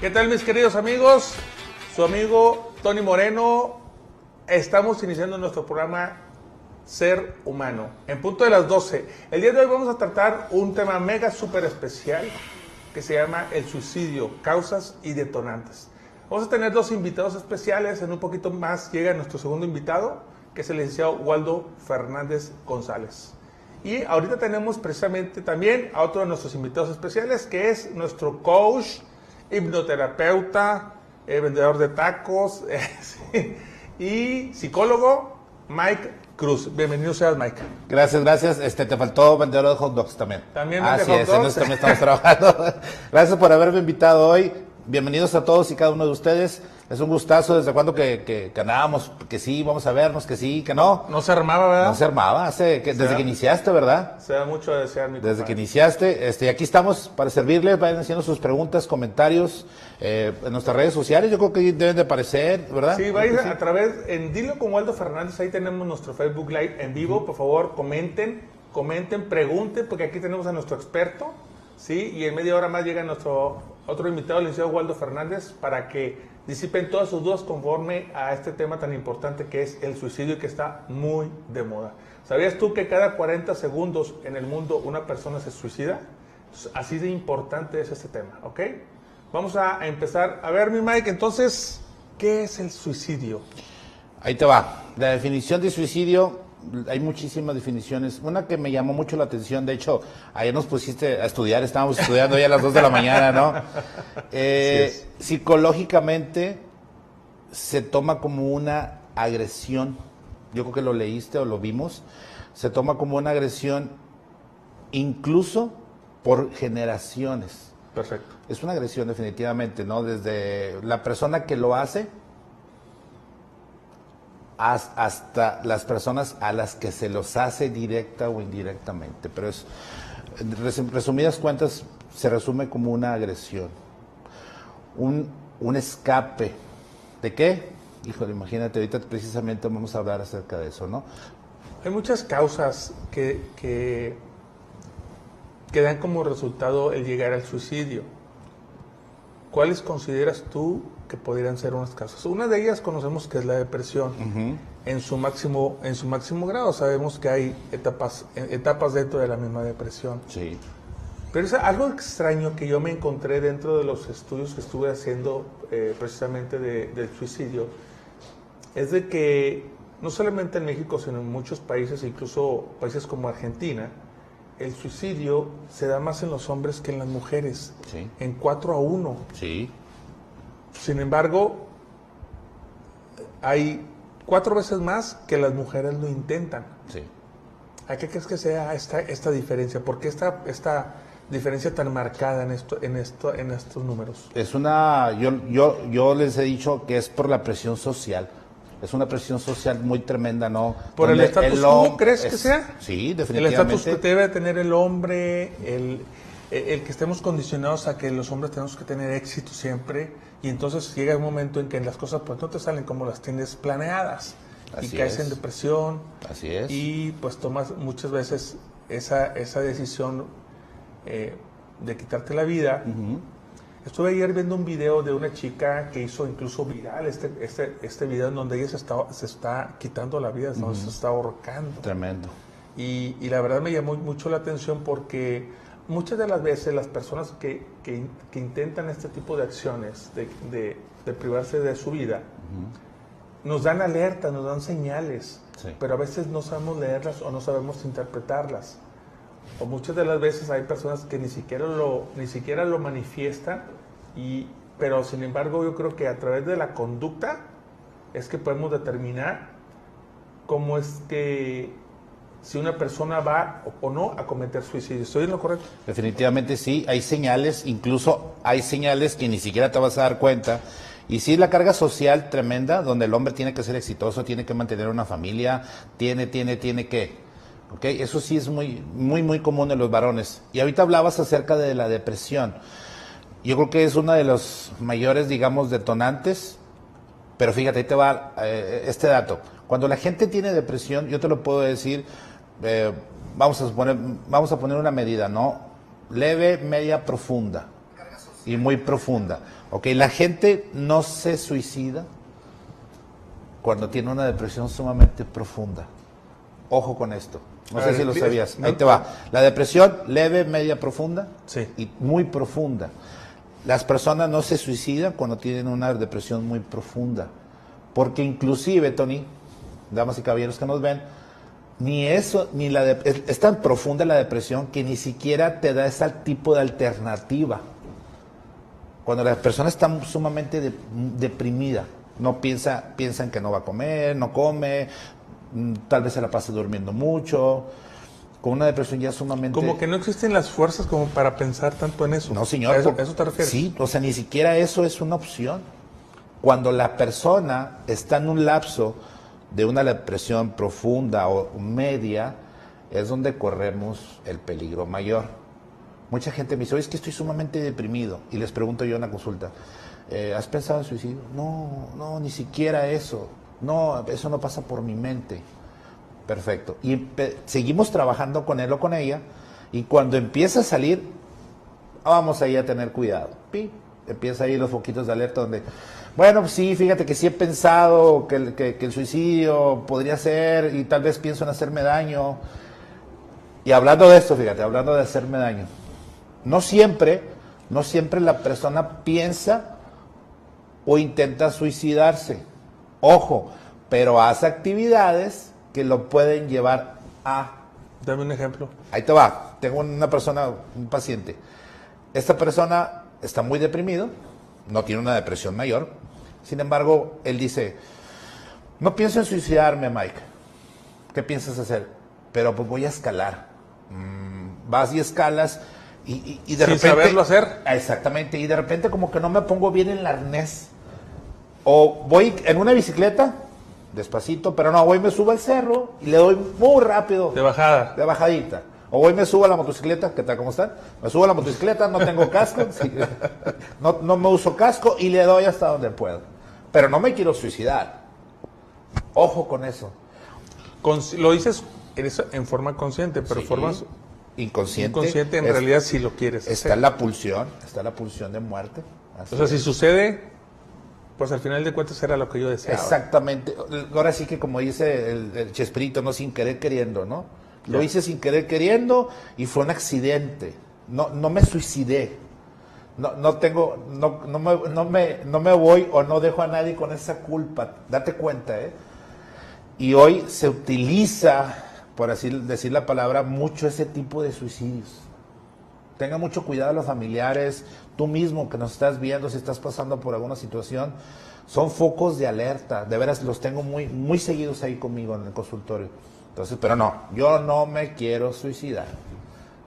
¿Qué tal, mis queridos amigos? Su amigo Tony Moreno. Estamos iniciando nuestro programa Ser Humano, en punto de las 12. El día de hoy vamos a tratar un tema mega súper especial que se llama el suicidio, causas y detonantes. Vamos a tener dos invitados especiales. En un poquito más llega nuestro segundo invitado, que es el licenciado Waldo Fernández González. Y ahorita tenemos precisamente también a otro de nuestros invitados especiales, que es nuestro coach, hipnoterapeuta, vendedor de tacos y psicólogo, Mike Cruz. Bienvenido seas, Mike. Gracias. Te faltó vendedor de hot dogs también. También vende hot dogs. En eso también estamos trabajando. Gracias por haberme invitado hoy. Bienvenidos a todos y cada uno de ustedes. Es un gustazo. ¿Desde cuando que andábamos? Que sí, vamos a vernos, que sí, que no. No se armaba, ¿verdad? No se armaba, desde que iniciaste, ¿verdad? Se da mucho a desear, mi Desde que iniciaste. Y aquí estamos para servirle. Vayan haciendo sus preguntas, comentarios en nuestras redes sociales. Yo creo que deben de aparecer, ¿verdad? Sí, vayan a través, en Dilo con Waldo Fernández, ahí tenemos nuestro Facebook Live en vivo. Por favor, comenten, pregunten, porque aquí tenemos a nuestro experto, ¿sí? Y en media hora más llega nuestro otro invitado, el licenciado Waldo Fernández, para que disipen todas sus dudas conforme a este tema tan importante que es el suicidio y que está muy de moda. ¿Sabías tú que cada 40 segundos en el mundo una persona se suicida? Así de importante es este tema, ¿ok? Vamos a empezar. A ver, mi Mike, entonces, ¿qué es el suicidio? Ahí te va. La definición de suicidio, hay muchísimas definiciones. Una que me llamó mucho la atención, de hecho, ayer nos pusiste a estudiar, estábamos estudiando ya a las 2 de la mañana, ¿no? Psicológicamente se toma como una agresión. Yo creo que lo leíste o lo vimos. Se toma como una agresión incluso por generaciones. Perfecto. Es una agresión definitivamente, ¿no? Desde la persona que lo hace hasta las personas a las que se los hace directa o indirectamente. Pero es, en resumidas cuentas, se resume como una agresión. Un escape. ¿De qué? Híjole, imagínate, ahorita precisamente vamos a hablar acerca de eso, ¿no? Hay muchas causas que dan como resultado el llegar al suicidio. ¿Cuáles consideras tú que podrían ser unas causas? Una de ellas conocemos que es la depresión. En su máximo grado. Sabemos que hay etapas dentro de la misma depresión. Sí. Pero es algo extraño que yo me encontré dentro de los estudios que estuve haciendo precisamente del suicidio, es de que no solamente en México, sino en muchos países, incluso países como Argentina, el suicidio se da más en los hombres que en las mujeres, Sí. en 4-1. Sí. Sin embargo, hay 4 veces más que las mujeres lo intentan. Sí. ¿A qué crees que sea esta diferencia? ¿Por qué esta diferencia tan marcada en estos números? Es una, yo les he dicho que es por la presión social. Es una presión social muy tremenda, ¿no? ¿Por el estatus quo crees que sea? Sí, El definitivamente. estatus que debe tener el hombre, el que estemos condicionados a que los hombres tenemos que tener éxito siempre, y entonces llega un momento en que las cosas pues no te salen como las tienes planeadas. Así y caes es. en depresión. Así es. Y pues tomas muchas veces esa decisión de quitarte la vida. Estuve ayer viendo un video de una chica que hizo incluso viral este video en donde ella se está quitando la vida, ¿no? Se está ahorcando. Tremendo. Y la verdad me llamó mucho la atención porque muchas de las veces las personas que intentan este tipo de acciones, de privarse de su vida, nos dan alertas, nos dan señales, Sí. pero a veces no sabemos leerlas o no sabemos interpretarlas. O muchas de las veces hay personas que ni siquiera lo manifiestan, pero sin embargo yo creo que a través de la conducta es que podemos determinar cómo es que si una persona va o no a cometer suicidio. ¿Estoy en lo correcto? Definitivamente sí, hay señales, incluso hay señales que ni siquiera te vas a dar cuenta. Y sí, la carga social tremenda, donde el hombre tiene que ser exitoso, tiene que mantener una familia, tiene que... ¿Ok? Eso sí es muy común en los varones. Y ahorita hablabas acerca de la depresión. Yo creo que es uno de los mayores, digamos, detonantes. Pero fíjate, ahí te va este dato. Cuando la gente tiene depresión, yo te lo puedo decir, vamos a poner una medida, ¿no? Leve, media, profunda. y muy profunda. Ok, la gente no se suicida cuando tiene una depresión sumamente profunda. Ojo con esto. No sé si lo sabías. Ahí te va. La depresión leve, media, profunda y muy profunda. Las personas no se suicidan cuando tienen una depresión muy profunda. Porque inclusive, Tony, damas y caballeros que nos ven, ni eso, ni es tan profunda la depresión que ni siquiera te da ese tipo de alternativa. Cuando la persona está sumamente deprimida, no piensan que no va a comer, no come, tal vez se la pase durmiendo mucho, con una depresión ya sumamente... Como que no existen las fuerzas como para pensar tanto en eso. No, señor. ¿A eso te refieres? Sí, o sea, ni siquiera eso es una opción. Cuando la persona está en un lapso de una depresión profunda o media, es donde corremos el peligro mayor. Mucha gente me dice, oye, es que estoy sumamente deprimido. Y les pregunto yo en la consulta, ¿has pensado en suicidio? No, ni siquiera eso. No, eso no pasa por mi mente. Perfecto. Y seguimos trabajando con él o con ella, y cuando empieza a salir, vamos ahí a tener cuidado. ¡Pi! Empieza ahí los foquitos de alerta donde, bueno, pues sí, fíjate que sí he pensado que el suicidio podría ser, y tal vez pienso en hacerme daño. Y hablando de esto, fíjate, hablando de hacerme daño, no siempre la persona piensa o intenta suicidarse. Ojo, pero hace actividades que lo pueden llevar a... Dame un ejemplo. Ahí te va. Tengo una persona, un paciente. Esta persona está muy deprimido, no tiene una depresión mayor. Sin embargo, él dice, no pienso en suicidarme, Mike. ¿Qué piensas hacer? Pero pues voy a escalar. Vas y escalas y de repente... Sin saberlo hacer. Exactamente. Y de repente como que no me pongo bien el arnés. O voy en una bicicleta, despacito, pero no, voy y me subo al cerro y le doy muy rápido. De bajada. De bajadita. O voy y me subo a la motocicleta, ¿qué tal? ¿Cómo están? Me subo a la motocicleta, no tengo casco, sí, no me uso casco y le doy hasta donde puedo. Pero no me quiero suicidar. Ojo con eso. Lo dices en forma consciente, pero Sí. forma Inconsciente en realidad sí lo quieres está hacer. la pulsión de muerte. Así O sea, es. si sucede, pues al final de cuentas era lo que yo deseaba. Exactamente. Ahora sí que como dice el Chespirito, no sin querer queriendo, ¿no? Lo hice sin querer queriendo y fue un accidente. No me suicidé. No me voy o no dejo a nadie con esa culpa. Date cuenta, ¿eh? Y hoy se utiliza, por así decir la palabra, mucho ese tipo de suicidios. Tenga mucho cuidado los familiares, tú mismo que nos estás viendo, si estás pasando por alguna situación, son focos de alerta, de veras los tengo muy seguidos ahí conmigo en el consultorio. Entonces, pero no, yo no me quiero suicidar,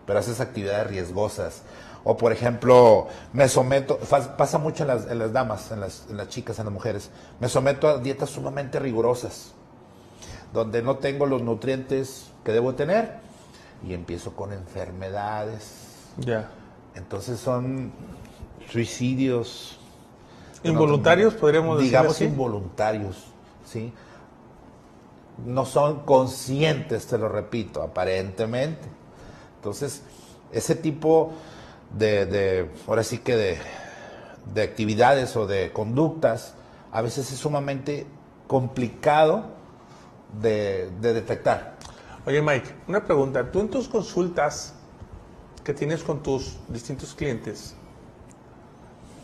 pero haces actividades riesgosas. O por ejemplo, me someto, pasa mucho en las damas, en las chicas, en las mujeres, me someto a dietas sumamente rigurosas, donde no tengo los nutrientes que debo tener y empiezo con enfermedades. Ya. Entonces son suicidios Involuntarios, podríamos decir digamos así. involuntarios, ¿sí? No son conscientes, te lo repito, aparentemente. Entonces, ese tipo ahora sí que de actividades o de conductas, a veces es sumamente complicado de detectar. Oye, Mike, una pregunta. Tú en tus consultas que tienes con tus distintos clientes,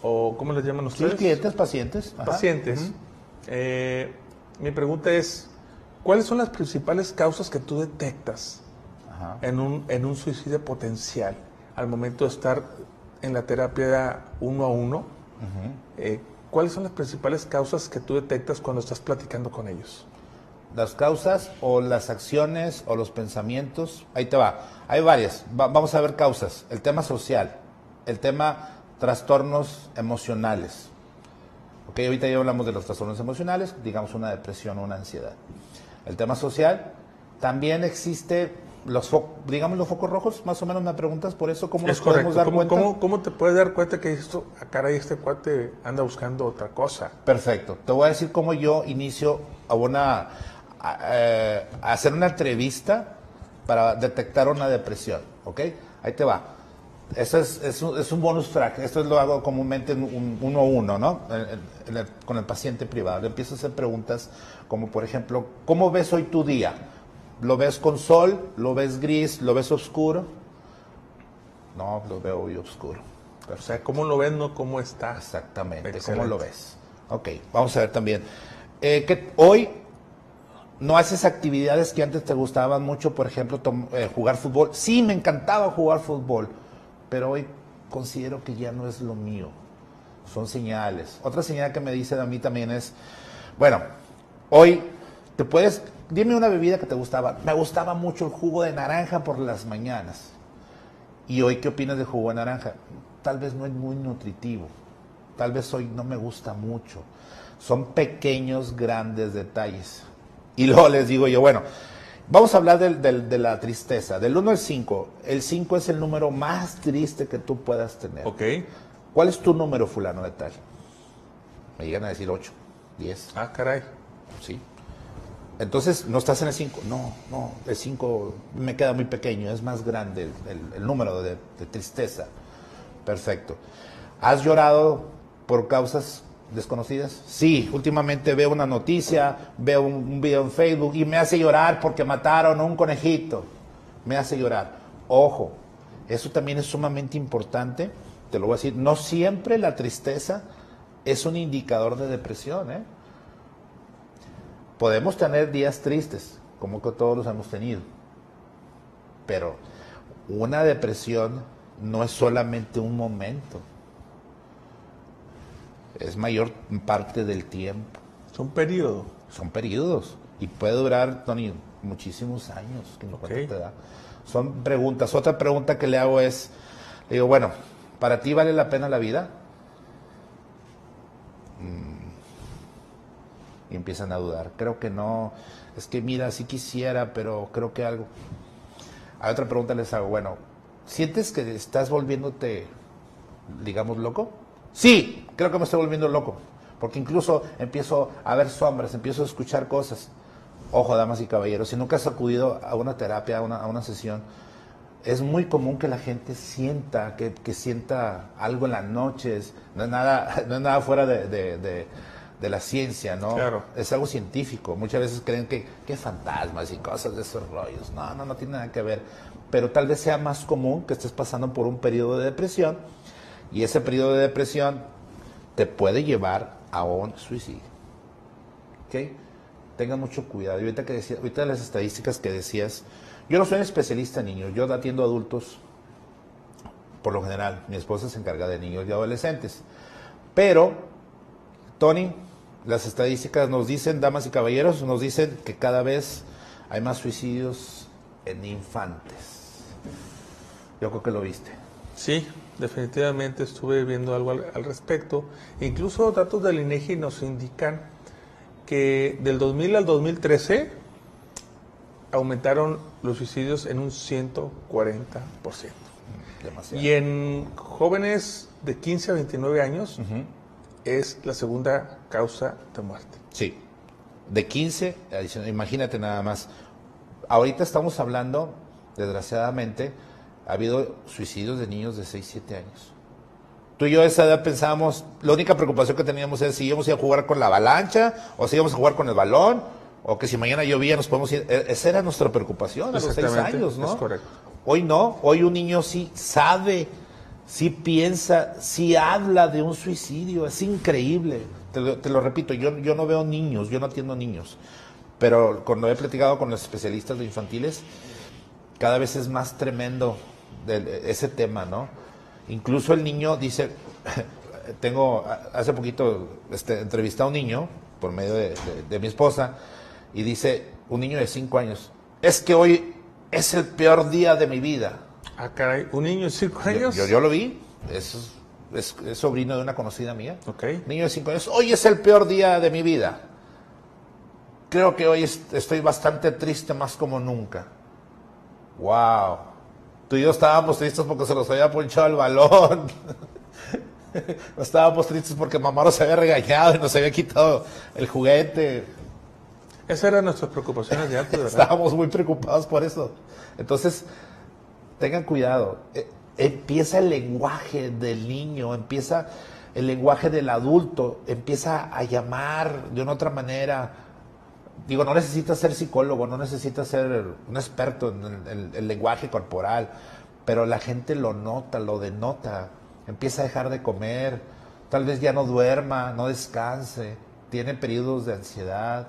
o ¿cómo les llaman ustedes? Sí, clientes, pacientes. Ajá. Pacientes. Mi pregunta es, ¿cuáles son las principales causas que tú detectas en un suicidio potencial al momento de estar en la terapia 1 a 1? ¿Cuáles son las principales causas que tú detectas cuando estás platicando con ellos? Las causas o las acciones o los pensamientos, ahí te va. Hay varias. Vamos a ver causas. El tema social, el tema trastornos emocionales. Ok, ahorita ya hablamos de los trastornos emocionales, digamos una depresión o una ansiedad. El tema social, también existe los focos rojos, más o menos me preguntas por eso, ¿cómo nos podemos dar cuenta? ¿Cómo te puedes dar cuenta que esto, caray, este cuate anda buscando otra cosa? Perfecto. Te voy a decir cómo yo inicio a hacer una entrevista para detectar una depresión, ¿ok? Ahí te va. Eso es un bonus track. Esto lo hago comúnmente en un 1-1, ¿no? Con el paciente privado. Le empiezo a hacer preguntas como, por ejemplo, ¿cómo ves hoy tu día? ¿Lo ves con sol? ¿Lo ves gris? ¿Lo ves oscuro? No, lo veo hoy oscuro. O sea, ¿cómo lo ves, no cómo está? Exactamente. Excelente. ¿Cómo lo ves? Ok, vamos a ver también. Que hoy no haces actividades que antes te gustaban mucho, por ejemplo, jugar fútbol. Sí, me encantaba jugar fútbol, pero hoy considero que ya no es lo mío. Son señales. Otra señal que me dice a mí también es, bueno, hoy dime una bebida que te gustaba. Me gustaba mucho el jugo de naranja por las mañanas. ¿Y hoy qué opinas de jugo de naranja? Tal vez no es muy nutritivo. Tal vez hoy no me gusta mucho. Son pequeños, grandes detalles. Y luego les digo yo, bueno, vamos a hablar de la tristeza. Del 1 al 5. El 5 es el número más triste que tú puedas tener. Ok. ¿Cuál es tu número, fulano de tal? Me llegan a decir 8, 10. Ah, caray. Sí. Entonces, ¿no estás en el 5? No, el 5 me queda muy pequeño, es más grande el número de tristeza. Perfecto. ¿Has llorado por causas desconocidas? Sí, últimamente veo una noticia, veo un video en Facebook y me hace llorar porque mataron a un conejito. Me hace llorar. Ojo, eso también es sumamente importante, te lo voy a decir, no siempre la tristeza es un indicador de depresión, ¿eh? Podemos tener días tristes, como que todos los hemos tenido, pero una depresión no es solamente un momento, es mayor parte del tiempo. Son periodos. Son periodos y puede durar, Tony, muchísimos años, que no Okay. te da. Son preguntas. Otra pregunta que le hago es, le digo, bueno, ¿para ti vale la pena la vida? Y empiezan a dudar. Creo que no. Es que mira, sí quisiera, pero creo que algo. A otra pregunta les hago, bueno, ¿sientes que estás volviéndote, digamos, loco? Sí, creo que me estoy volviendo loco. Porque incluso empiezo a ver sombras, empiezo a escuchar cosas. Ojo, damas y caballeros, si nunca has acudido a una terapia, a una sesión, es muy común que la gente sienta, que sienta algo en las noches. No es nada fuera de la ciencia, ¿no? Claro. Es algo científico. Muchas veces creen que fantasmas y cosas de esos rollos. No tiene nada que ver. Pero tal vez sea más común que estés pasando por un periodo de depresión y ese periodo de depresión te puede llevar a un suicidio. ¿Ok? Tengan mucho cuidado. Y ahorita las estadísticas que decías, yo no soy un especialista en niños, yo atiendo a adultos por lo general. Mi esposa se encarga de niños y adolescentes. Pero, Tony, las estadísticas nos dicen, damas y caballeros, nos dicen que cada vez hay más suicidios en infantes. Yo creo que lo viste. Sí, definitivamente estuve viendo algo al respecto. Incluso datos del INEGI nos indican que del 2000 al 2013 aumentaron los suicidios en un 140%. Demasiado. Y en jóvenes de 15 a 29 años es la segunda causa de muerte. Sí, de 15, imagínate nada más. Ahorita estamos hablando, desgraciadamente, ha habido suicidios de niños de 6, 7 años. Tú y yo a esa edad pensábamos, la única preocupación que teníamos es si íbamos a ir a jugar con la avalancha, o si íbamos a jugar con el balón, o que si mañana llovía nos podemos ir. Esa era nuestra preocupación a los 6 años, ¿no? Es correcto. Hoy no, hoy un niño sí sabe, sí piensa, sí habla de un suicidio, es increíble. Te lo repito, yo no veo niños, yo no atiendo niños, pero cuando he platicado con los especialistas de infantiles, cada vez es más tremendo ese tema, ¿no? Incluso el niño dice, hace poquito entrevisté a un niño por medio de mi esposa y dice, un niño de 5 años, es que hoy es el peor día de mi vida. Ah, caray, ¿un niño de 5 años? Yo lo vi, es sobrino de una conocida mía. Ok. Niño de 5 años, hoy es el peor día de mi vida. Creo que hoy estoy bastante triste, más como nunca. Wow. Tú y yo estábamos tristes porque se nos había ponchado el balón. Estábamos tristes porque mamá nos había regañado y nos había quitado el juguete. Esas eran nuestras preocupaciones de antes, ¿verdad? Estábamos muy preocupados por eso. Entonces, tengan cuidado. empieza el lenguaje del niño, empieza el lenguaje del adulto, empieza a llamar de una otra manera. Digo, no necesitas ser psicólogo, no necesitas ser un experto en el lenguaje corporal, pero la gente lo nota, lo denota. Empieza a dejar de comer, tal vez ya no duerma, no descanse, tiene periodos de ansiedad,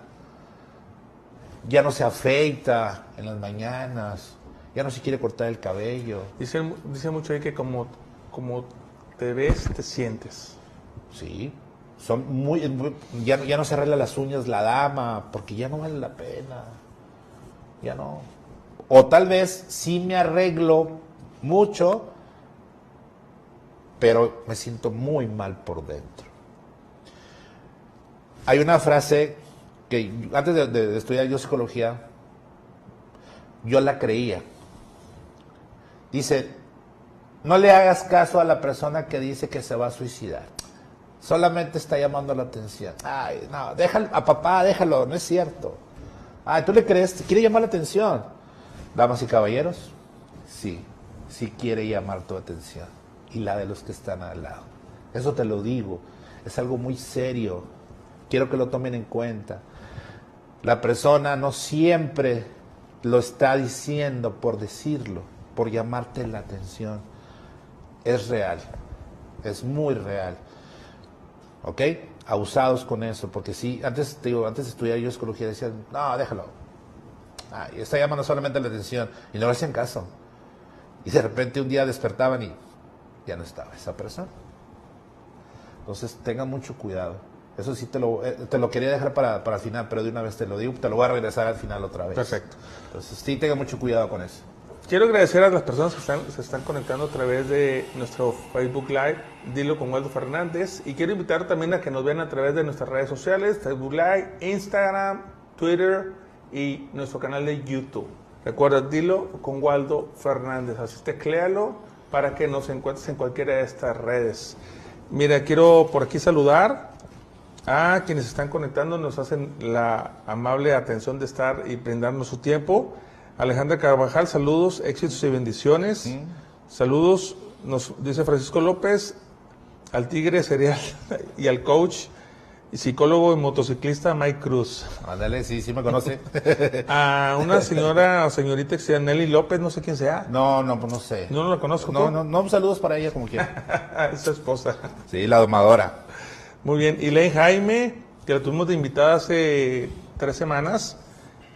ya no se afeita en las mañanas, ya no se quiere cortar el cabello. Dice mucho ahí que como te ves, te sientes. Sí, son ya no se arregla las uñas la dama, porque ya no vale la pena, ya no. O tal vez sí me arreglo mucho, pero me siento muy mal por dentro. Hay una frase que antes de estudiar yo psicología, yo la creía. Dice, no le hagas caso a la persona que dice que se va a suicidar. Solamente está llamando la atención. Ay, no, déjalo, a papá, déjalo, no es cierto. Ay, ¿tú le crees? ¿Quiere llamar la atención? Damas y caballeros, sí quiere llamar tu atención. Y la de los que están al lado. Eso te lo digo, es algo muy serio. Quiero que lo tomen en cuenta. La persona no siempre lo está diciendo por decirlo, por llamarte la atención. Es real, es muy real. ¿Ok? Abusados con eso, porque sí, antes de estudiar yo psicología decían, no, déjalo. Y está llamando solamente la atención. Y no le hacían caso. Y de repente un día despertaban y ya no estaba esa persona. Entonces tengan mucho cuidado. Eso sí te lo quería dejar para el final, pero de una vez te lo digo, te lo voy a regresar al final otra vez. Perfecto. Entonces sí, tengan mucho cuidado con eso. Quiero agradecer a las personas que se están conectando a través de nuestro Facebook Live, Dilo con Waldo Fernández. Y quiero invitar también a que nos vean a través de nuestras redes sociales, Facebook Live, Instagram, Twitter y nuestro canal de YouTube. Recuerda, Dilo con Waldo Fernández. Así tecléalo para que nos encuentres en cualquiera de estas redes. Mira, quiero por aquí saludar a quienes están conectando, nos hacen la amable atención de estar y brindarnos su tiempo. Alejandra Carvajal, saludos, éxitos y bendiciones. Saludos, nos dice Francisco López, al Tigre Cereal y al coach y psicólogo y motociclista Mike Cruz. Ándale, sí me conoce. A una señora o señorita que se llama Nelly López, no sé quién sea. No, pues no sé. No la conozco. No, saludos para ella como quiera. Es su esposa. Sí, la domadora. Muy bien, y Elaine Jaime, que la tuvimos de invitada hace 3 semanas.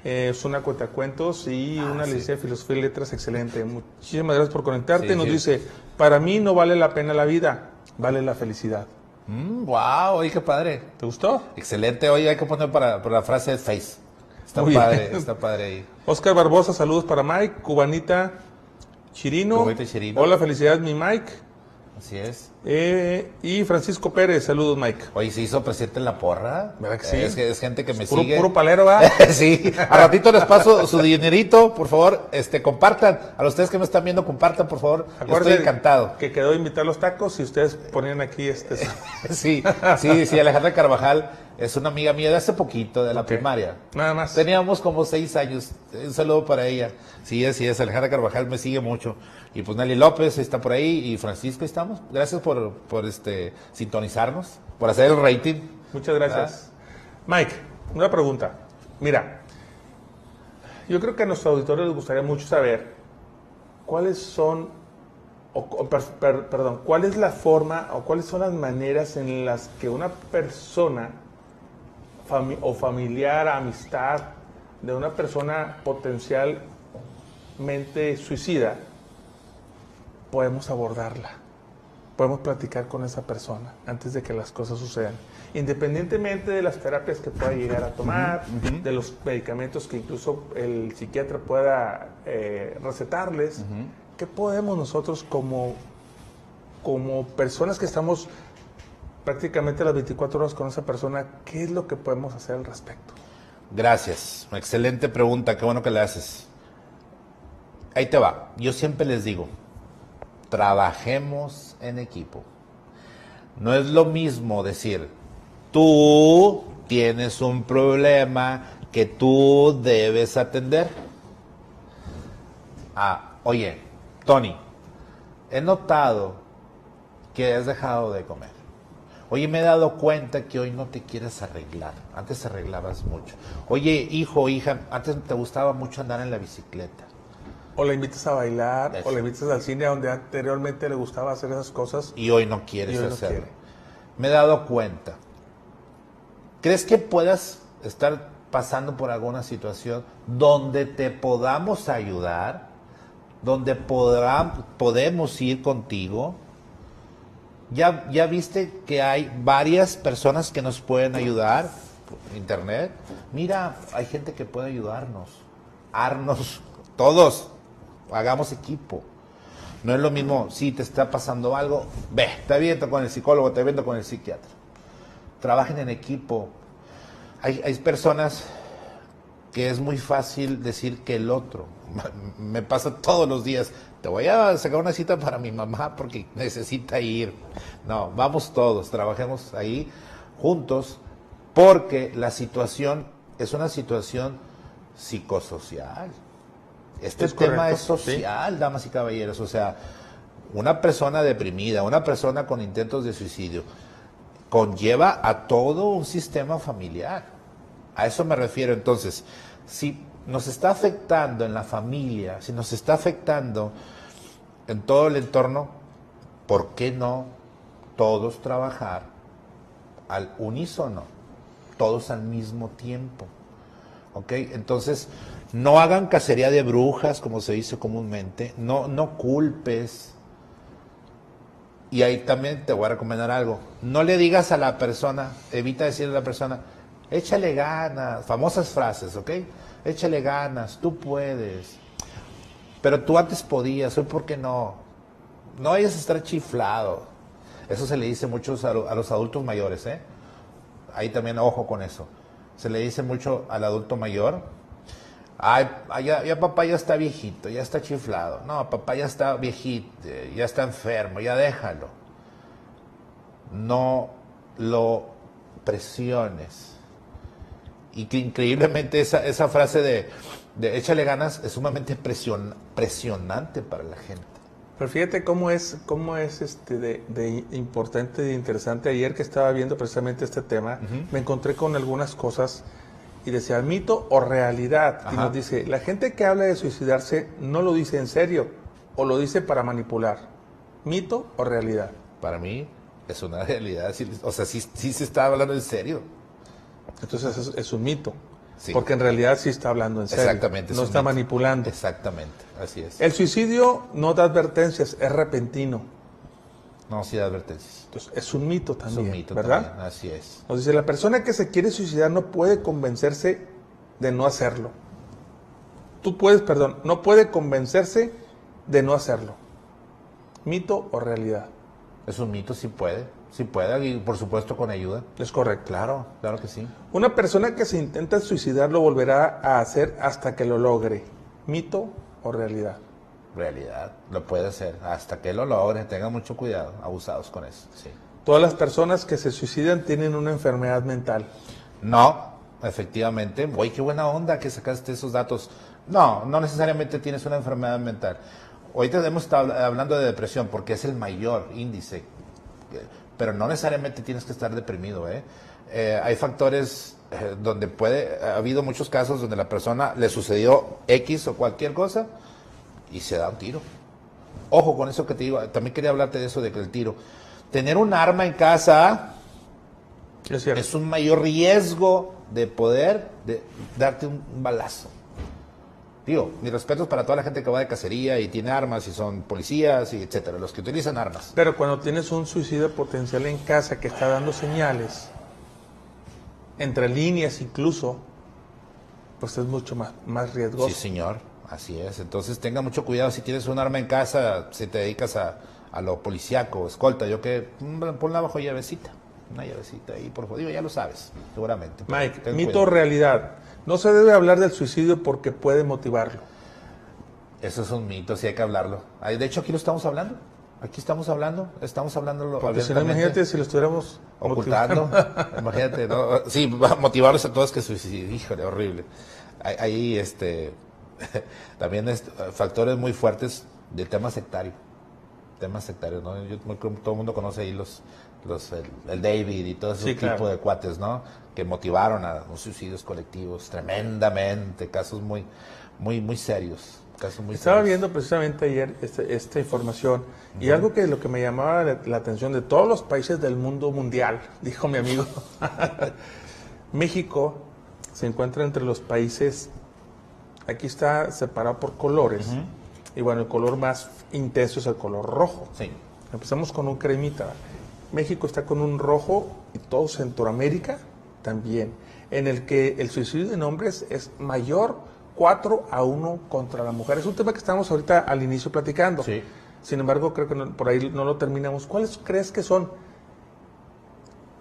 Es una cuentacuentos y una licencia de Filosofía y Letras excelente. Muchísimas gracias por conectarte. Sí, Nos dice, para mí no vale la pena la vida, vale la felicidad. Wow, oye, qué padre. ¿Te gustó? Excelente, oye, hay que poner para la frase de Face. Está padre ahí. Oscar Barbosa, saludos para Mike. Cubanita Chirino. Hola, felicidades mi Mike. Así es. Y Francisco Pérez, saludos Mike. Oye, ¿se hizo presidente en la porra? ¿Verdad que sí? Es gente que me sigue. Puro palero, ¿va? Sí, a ratito les paso su dinerito, por favor, compartan. A ustedes que me están viendo, compartan, por favor. Yo estoy encantado. Que quedó invitar los tacos y ustedes ponían aquí Sí, Alejandra Carvajal es una amiga mía de hace poquito, de la primaria. Nada más. Teníamos como 6 años. Un saludo para ella. Sí, es. Alejandra Carvajal me sigue mucho. Y pues Nelly López está por ahí y Francisco estamos. Gracias por sintonizarnos, por hacer el rating. Muchas gracias. Mike, una pregunta. Mira, yo creo que a nuestro auditorio les gustaría mucho saber cuáles son, cuál es la forma o cuáles son las maneras en las que una persona o familiar, amistad de una persona potencialmente suicida, podemos abordarla, podemos platicar con esa persona antes de que las cosas sucedan, independientemente de las terapias que pueda llegar a tomar, de los medicamentos que incluso el psiquiatra pueda recetarles. ¿Qué podemos nosotros como personas que estamos prácticamente las 24 horas con esa persona, qué es lo que podemos hacer al respecto? Gracias, excelente pregunta, qué bueno que la haces. Ahí te va, yo siempre les digo, trabajemos en equipo. No es lo mismo decir, tú tienes un problema que tú debes atender. Oye, Tony, he notado que has dejado de comer. Oye, me he dado cuenta que hoy no te quieres arreglar. Antes te arreglabas mucho. Oye, hijo, hija, antes te gustaba mucho andar en la bicicleta. O le invitas a bailar, Eso. o le invitas al cine donde anteriormente le gustaba hacer esas cosas. Y hoy no quieres Y hoy no hacerlo. quiere. Me he dado cuenta. ¿Crees que puedas estar pasando por alguna situación donde te podamos ayudar? Donde podemos ir contigo. Ya viste que hay varias personas que nos pueden ayudar por internet. Mira, hay gente que puede ayudarnos. Todos. Hagamos equipo. No es lo mismo, si te está pasando algo, ve, te aviento con el psicólogo, te aviento con el psiquiatra. Trabajen en equipo. Hay personas que es muy fácil decir que el otro. Me pasa todos los días. Te voy a sacar una cita para mi mamá porque necesita ir. No, vamos todos, trabajemos ahí juntos porque la situación es una situación psicosocial. Este Es tema correcto, es social, damas y caballeros. O sea, una persona deprimida, una persona con intentos de suicidio, conlleva a todo un sistema familiar. A eso me refiero. Entonces, si nos está afectando en la familia, si nos está afectando en todo el entorno, ¿por qué no todos trabajar al unísono? Todos al mismo tiempo. ¿Ok? Entonces, no hagan cacería de brujas, como se dice comúnmente. No culpes. Y ahí también te voy a recomendar algo. No le digas a la persona, evita decirle a la persona, échale ganas, famosas frases, ¿ok? Échale ganas, tú puedes. Pero tú antes podías, hoy ¿por qué no? No vayas a estar chiflado. Eso se le dice mucho a los adultos mayores, ¿eh? Ahí también ojo con eso. Se le dice mucho al adulto mayor, ay, ya papá ya está viejito, ya está chiflado. No, papá ya está viejito, ya está enfermo, ya déjalo. No lo presiones. Y que increíblemente esa frase de échale ganas es sumamente presionante para la gente. Pero fíjate cómo es de importante e interesante. Ayer que estaba viendo precisamente este tema, me encontré con algunas cosas y decía mito o realidad. Ajá. Y nos dice, la gente que habla de suicidarse no lo dice en serio o lo dice para manipular. ¿Mito o realidad? Para mí es una realidad, o sea, sí se está hablando en serio. Entonces es un mito. Sí. Porque en realidad sí está hablando en serio. Exactamente. No es está un mito. manipulando. Exactamente, así es. El suicidio no da advertencias, es repentino. No, sí da advertencias. Entonces es un mito Es también, un mito ¿verdad? también, así es. Nos dice, la persona que se quiere suicidar no puede convencerse de no hacerlo. No puede convencerse de no hacerlo. ¿Mito o realidad? Es un mito, sí puede, y por supuesto con ayuda. Es correcto. Claro que sí. Una persona que se intenta suicidar lo volverá a hacer hasta que lo logre. ¿Mito o realidad? Realidad, lo puede hacer, hasta que lo logre, tengan mucho cuidado, abusados con eso, sí. Todas las personas que se suicidan tienen una enfermedad mental. No, efectivamente, uy, qué buena onda que sacaste esos datos. No necesariamente tienes una enfermedad mental. Ahorita hemos estado hablando de depresión porque es el mayor índice, pero no necesariamente tienes que estar deprimido, ¿eh? Hay factores donde ha habido muchos casos donde la persona le sucedió X o cualquier cosa y se da un tiro. Ojo con eso que te digo, también quería hablarte de eso, de que el tiro. Tener un arma en casa es un mayor riesgo de poder darte un balazo. Digo, mis respetos para toda la gente que va de cacería y tiene armas y son policías y etcétera, los que utilizan armas. Pero cuando tienes un suicidio potencial en casa que está dando señales, entre líneas incluso, pues es mucho más riesgoso. Sí, señor, así es. Entonces tenga mucho cuidado si tienes un arma en casa, si te dedicas a lo policíaco, escolta, pon abajo una llavecita ahí, por favor. Digo, ya lo sabes, seguramente. Mike, mito o realidad. No se debe hablar del suicidio porque puede motivarlo. Eso es un mito, sí hay que hablarlo. De hecho, aquí lo estamos hablando. Estamos hablando. Porque si no, imagínate si lo estuviéramos ocultando. Imagínate, ¿no? Sí, motivarlos a todos que suiciden. Híjole, horrible. También factores muy fuertes del tema sectario. temas sectarios, ¿no? Todo el mundo conoce ahí el David y todo ese Sí, tipo claro. de cuates, ¿no? Que motivaron a los suicidios colectivos tremendamente, casos muy, muy, muy serios. Casos muy Estaba serios. viendo precisamente ayer esta información y algo que lo que me llamaba la atención de todos los países del mundo mundial, dijo mi amigo, México se encuentra entre los países, aquí está separado por colores, y bueno, el color más intenso es el color rojo. Sí. Empezamos con un cremita. México está con un rojo y todo Centroamérica también, en el que el suicidio en hombres es mayor 4-1 contra la mujer. Es un tema que estamos ahorita al inicio platicando. Sí. Sin embargo, creo que por ahí no lo terminamos. ¿Cuáles crees que son,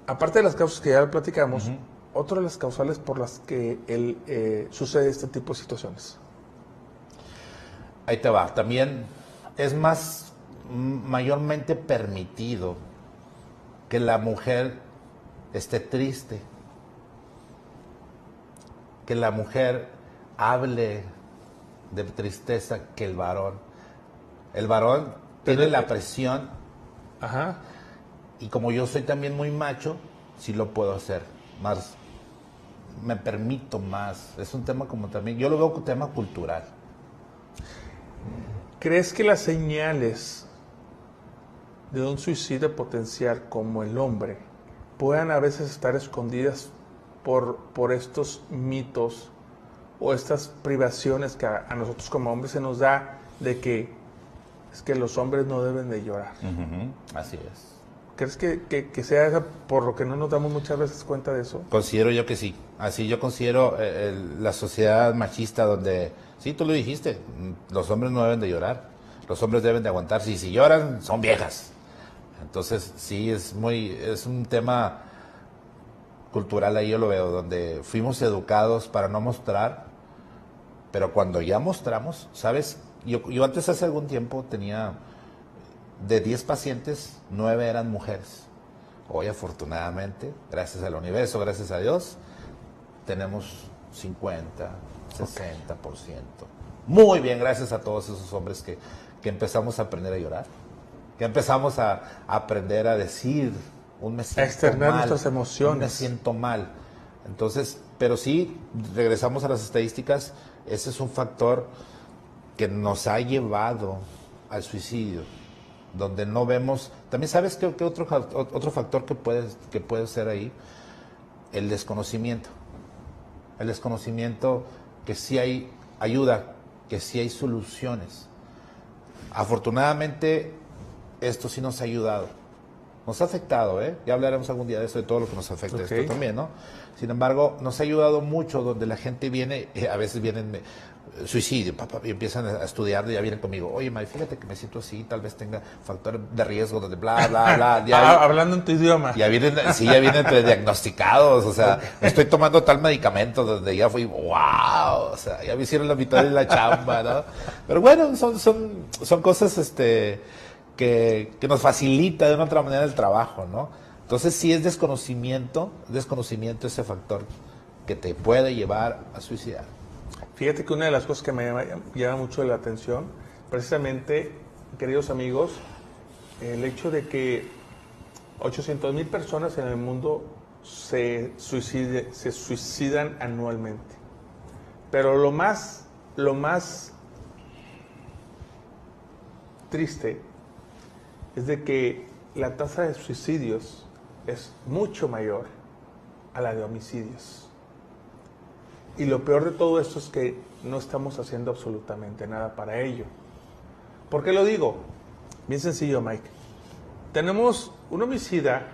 aparte de las causas que ya platicamos, otras de las causales por las que sucede este tipo de situaciones? Ahí te va. También es más mayormente permitido que la mujer esté triste, que la mujer hable de tristeza que el varón. El varón tiene la presión Ajá. y como yo soy también muy macho, sí lo puedo hacer. Más, me permito más. Es un tema como también, yo lo veo como tema cultural. ¿Crees que las señales de un suicidio potencial como el hombre puedan a veces estar escondidas por estos mitos o estas privaciones que a nosotros como hombres se nos da de que es que los hombres no deben de llorar? Así es. ¿Crees que sea esa por lo que no nos damos muchas veces cuenta de eso? Considero yo que sí. Así yo considero la sociedad machista donde, sí, tú lo dijiste, los hombres no deben de llorar, los hombres deben de aguantarse y si lloran son viejas. Entonces sí, es un tema cultural, ahí yo lo veo, donde fuimos educados para no mostrar, pero cuando ya mostramos, ¿sabes? Yo antes hace algún tiempo tenía, de 10 pacientes, 9 eran mujeres. Hoy afortunadamente, gracias al universo, gracias a Dios, tenemos 50, 60%. Muy bien, gracias a todos esos hombres que empezamos a aprender a llorar, que empezamos a aprender a decir, me siento A externar mal, nuestras emociones. me siento mal. Entonces, pero sí, regresamos a las estadísticas, ese es un factor que nos ha llevado al suicidio, donde no vemos. También sabes que otro factor que puede ser ahí, el desconocimiento. El desconocimiento, que sí hay ayuda, que sí hay soluciones. Afortunadamente, esto sí nos ha ayudado. Nos ha afectado, ¿eh? Ya hablaremos algún día de eso, de todo lo que nos afecta esto también, ¿no? Sin embargo, nos ha ayudado mucho, donde la gente viene, a veces vienen suicidio, y empiezan a estudiar, y ya vienen conmigo, oye, May, fíjate que me siento así, tal vez tenga factor de riesgo, donde bla, bla, bla. Ya, hablando en tu idioma. ya vienen diagnosticados, o sea, estoy tomando tal medicamento, donde ya fui, wow, o sea, ya me hicieron la mitad de la chamba, ¿no? Pero bueno, son cosas, que nos facilita de una otra manera el trabajo, ¿no? Entonces sí es desconocimiento ese factor que te puede llevar a suicidar. Fíjate que una de las cosas que me llama mucho la atención, precisamente, queridos amigos, el hecho de que 800,000 personas en el mundo se suicidan anualmente. Pero lo más triste es de que la tasa de suicidios es mucho mayor a la de homicidios. Y lo peor de todo esto es que no estamos haciendo absolutamente nada para ello. ¿Por qué lo digo? Bien sencillo, Mike. Tenemos un homicida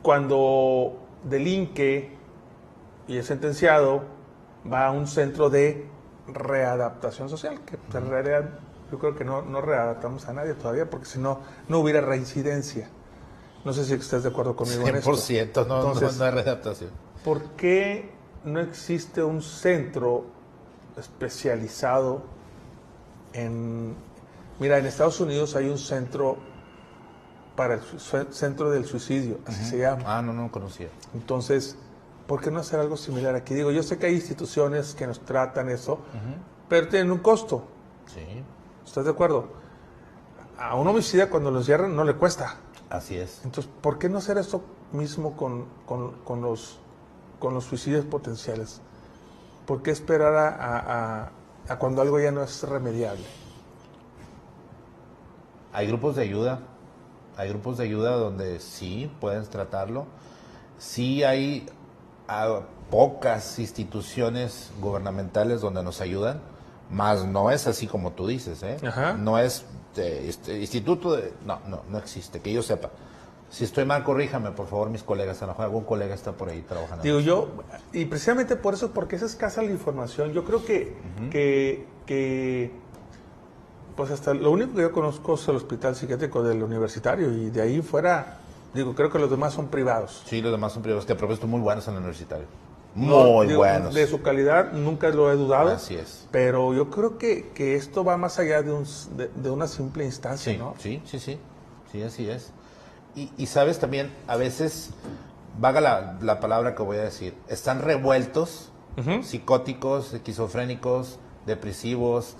cuando delinque y es sentenciado, va a un centro de readaptación social, que en realidad yo creo que no readaptamos a nadie todavía, porque si no, no hubiera reincidencia. No sé si estás de acuerdo conmigo en esto. 100%, no hay readaptación. ¿Por qué no existe un centro especializado en... Mira, en Estados Unidos hay un centro para el centro del suicidio, así se llama. Ah, no conocía. Entonces, ¿por qué no hacer algo similar aquí? Digo, yo sé que hay instituciones que nos tratan eso, pero tienen un costo. Sí, ¿Estás de acuerdo? A un homicida cuando lo encierran no le cuesta. así es. Entonces, ¿por qué no hacer esto mismo con los suicidios potenciales? ¿Por qué esperar a cuando algo ya no es remediable? Hay grupos de ayuda. Hay grupos de ayuda donde sí pueden tratarlo. Sí hay pocas instituciones gubernamentales donde nos ayudan, más no es así como tú dices, ¿eh? Ajá. No es instituto de... No existe, que yo sepa. Si estoy mal, corríjame, por favor, mis colegas. A lo mejor algún colega está por ahí trabajando. Digo yo, y precisamente por eso, porque es escasa la información, yo creo que pues hasta lo único que yo conozco es el hospital psiquiátrico del universitario, y de ahí fuera, digo, creo que los demás son privados. Sí, los demás son privados, que a propósito muy buenos en el universitario. No, Muy digo, buenos. De su calidad nunca lo he dudado. Así es. Pero yo creo que esto va más allá de una simple instancia, Sí, ¿no? sí, así es. Y sabes también, a veces, vaga la palabra que voy a decir, están revueltos, psicóticos, esquizofrénicos, depresivos.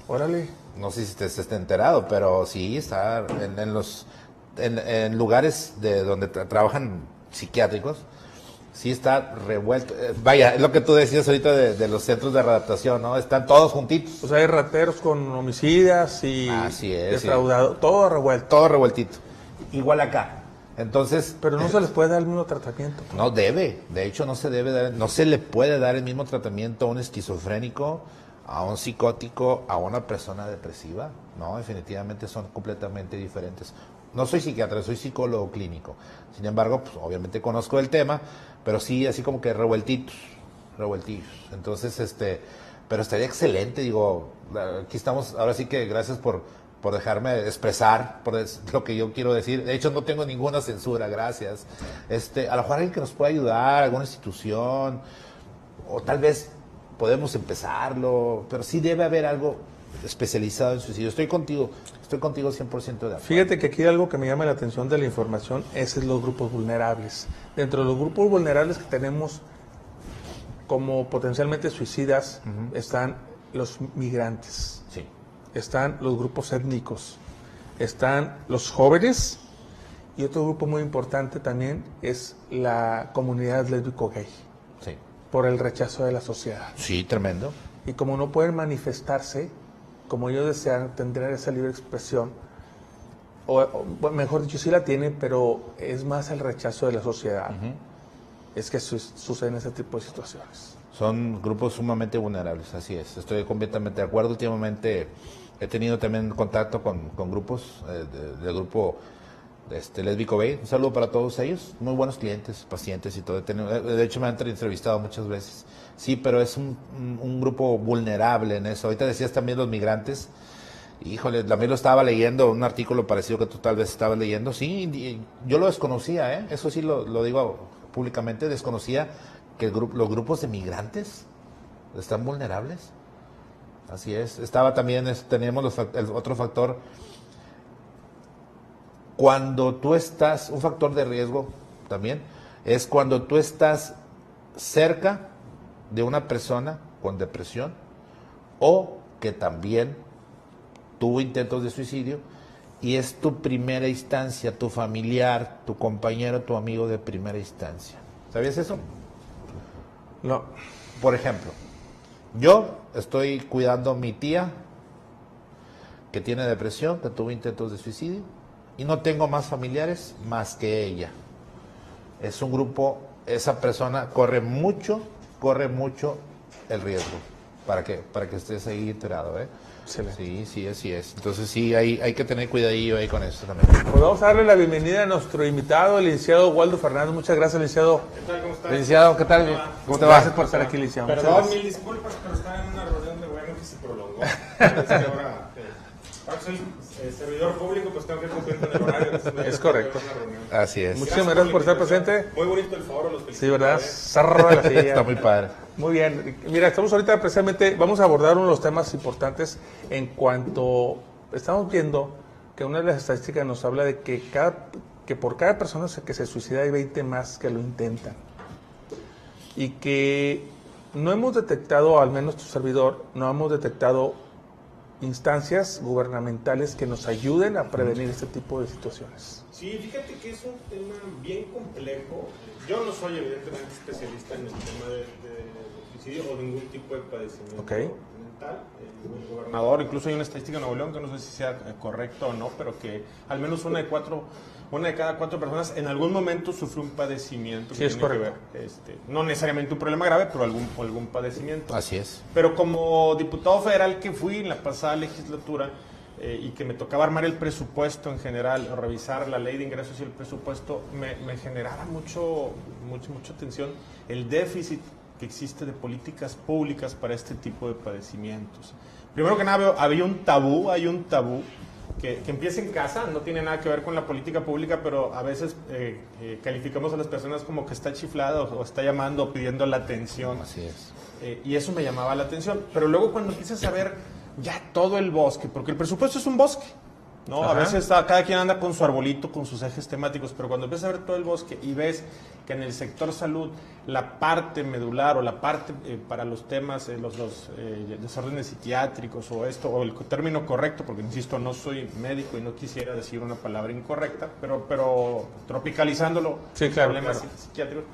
Órale. No sé si te estés enterado, pero sí está en lugares de donde trabajan psiquiátricos, sí está revuelto. Vaya, es lo que tú decías ahorita de los centros de readaptación, ¿no? Están todos juntitos. O sea, hay rateros con homicidas y Así es, defraudados, todo revuelto. Todo revueltito. Igual acá. Entonces, Pero no se les puede dar el mismo tratamiento. no debe, de hecho no se debe dar, no se le puede dar el mismo tratamiento a un esquizofrénico, a un psicótico, a una persona depresiva. No, definitivamente son completamente diferentes. No soy psiquiatra, soy psicólogo clínico. Sin embargo, pues obviamente conozco el tema, pero sí así como que revueltitos. Entonces, pero estaría excelente, digo, aquí estamos, ahora sí que gracias por dejarme expresar lo que yo quiero decir. De hecho, no tengo ninguna censura, gracias. A lo mejor alguien que nos pueda ayudar, alguna institución, o tal vez podemos empezarlo, pero sí debe haber algo especializado en suicidio. Estoy contigo 100% de acuerdo. Fíjate que aquí algo que me llama la atención de la información es los grupos vulnerables. Dentro de los grupos vulnerables que tenemos como potencialmente suicidas están los migrantes. Sí. Están los grupos étnicos, están los jóvenes, y otro grupo muy importante también es la comunidad lésbico-gay, Sí. por el rechazo de la sociedad. Sí, tremendo. Y como no pueden manifestarse como ellos desean, tendrán esa libre expresión, o mejor dicho, sí la tienen, pero es más el rechazo de la sociedad. Es que suceden ese tipo de situaciones. Son grupos sumamente vulnerables, así es. Estoy completamente de acuerdo. Últimamente he tenido también contacto con grupos del grupo lésbico gay. Un saludo para todos ellos. Muy buenos clientes, pacientes y todo. De hecho, me han entrevistado muchas veces. Sí, pero es un grupo vulnerable en eso. Ahorita decías también los migrantes. Híjole, también lo estaba leyendo, un artículo parecido que tú tal vez estabas leyendo. Sí, yo lo desconocía, ¿eh? Eso sí lo digo públicamente. Desconocía que los grupos de migrantes están vulnerables. Así es. Estaba también, teníamos el otro factor. Cuando tú estás, un factor de riesgo también, es cuando tú estás cerca de una persona con depresión o que también tuvo intentos de suicidio y es tu primera instancia, tu familiar, tu compañero, tu amigo de primera instancia. ¿Sabías eso? No. Por ejemplo, yo estoy cuidando a mi tía que tiene depresión, que tuvo intentos de suicidio, y no tengo más familiares más que ella. Es un grupo, esa persona corre mucho el riesgo, para que estés ahí enterado, ¿eh? Excelente. Sí, así es. Entonces sí, hay que tener cuidadillo ahí con eso también. Pues vamos a darle la bienvenida a nuestro invitado, el licenciado Waldo Fernández. Muchas gracias, licenciado. ¿Qué tal? ¿Cómo estás? Licenciado, ¿qué tal? ¿Cómo te va? Gracias por estar aquí, licenciado. Muchas Perdón, gracias. mil disculpas, pero estaba en una reunión de gobierno que se prolongó. Es que ahora soy servidor público, pues tengo que cumplir con el horario. Es correcto. Así es. Muchísimas gracias por estar presente. Muy bonito el foro, los felicito. Sí, ¿verdad? Zarra la silla. Está muy padre. Muy bien. Mira, estamos ahorita precisamente, vamos a abordar uno de los temas importantes en cuanto estamos viendo que una de las estadísticas nos habla de que por cada persona que se suicida hay 20 más que lo intentan. Y que no hemos detectado, al menos tu servidor, no hemos detectado instancias gubernamentales que nos ayuden a prevenir este tipo de situaciones. Sí, fíjate que es un tema bien complejo. Yo no soy evidentemente especialista en el tema de suicidio o ningún tipo de padecimiento mental. El gobernador, incluso hay una estadística en Nuevo León que no sé si sea correcto o no, pero que al menos una de cada 4 personas en algún momento sufre un padecimiento que tiene que ver, no necesariamente un problema grave, pero algún padecimiento. Así es. Pero como diputado federal que fui en la pasada legislatura y que me tocaba armar el presupuesto en general, o revisar la ley de ingresos y el presupuesto, me generaba mucha tensión el déficit que existe de políticas públicas para este tipo de padecimientos. Primero que nada, hay un tabú que empieza en casa, no tiene nada que ver con la política pública, pero a veces calificamos a las personas como que está chiflado o está llamando o pidiendo la atención. Así es. Y eso me llamaba la atención. Pero luego cuando empiezas a ver ya todo el bosque, porque el presupuesto es un bosque, ¿no? Ajá. A veces cada quien anda con su arbolito, con sus ejes temáticos, pero cuando empiezas a ver todo el bosque y ves que en el sector salud la parte medular o la parte para los temas, los desórdenes psiquiátricos o el término correcto, porque insisto, no soy médico y no quisiera decir una palabra incorrecta, pero tropicalizándolo, sí, claro, problemas psiquiátricos,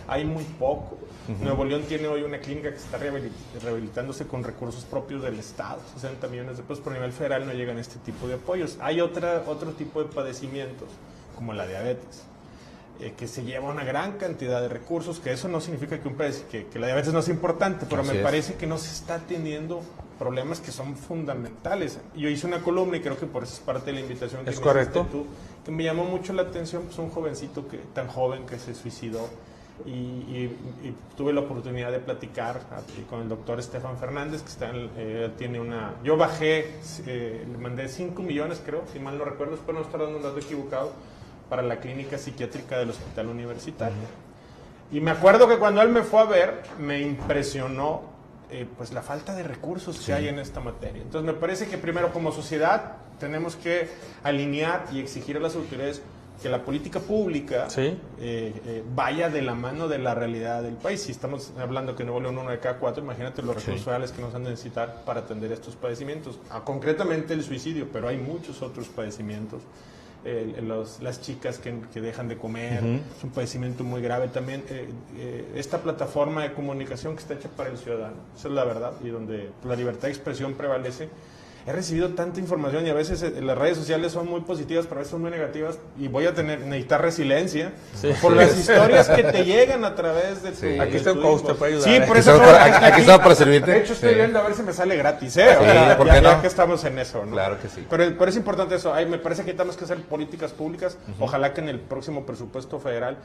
hay muy poco. Nuevo León tiene hoy una clínica que está rehabilitándose con recursos propios del Estado, 60 millones de pesos. Por nivel federal no llegan este tipo de apoyos. Hay otro tipo de padecimientos, como la diabetes, que se lleva una gran cantidad de recursos, que eso no significa que la diabetes no es importante, pero me parece que no se está atendiendo problemas que son fundamentales. Yo hice una columna y creo que por eso es parte de la invitación que me hiciste tú, que me llamó mucho la atención, pues un jovencito tan joven que se suicidó. Y tuve la oportunidad de platicar con el doctor Estefan Fernández, que tiene yo bajé, le mandé 5 millones, creo, si mal no recuerdo, espero no estar dando un dato equivocado, para la clínica psiquiátrica del Hospital Universitario. Y me acuerdo que cuando él me fue a ver, me impresionó pues la falta de recursos que hay en esta materia. Entonces me parece que primero como sociedad tenemos que alinear y exigir a las autoridades que la política pública vaya de la mano de la realidad del país. Si estamos hablando que Nuevo León 1 de cada 4, imagínate los recursos reales que nos han de necesitar para atender estos padecimientos. Concretamente el suicidio, pero hay muchos otros padecimientos. Las chicas que dejan de comer, es un padecimiento muy grave también. Esta plataforma de comunicación que está hecha para el ciudadano, esa es la verdad, y donde la libertad de expresión prevalece. He recibido tanta información y a veces las redes sociales son muy positivas, pero a veces son muy negativas, y voy a necesitar resiliencia por las historias que te llegan a través de tu... Aquí está un coach, te puede ayudar. Sí, por eso aquí estamos para servirte. De hecho, estoy viendo a ver si me sale gratis, ¿por qué no? Ya que estamos en eso, ¿no? Claro que sí. Pero es importante eso. Me parece que tenemos que hacer políticas públicas. Ojalá que en el próximo presupuesto federal,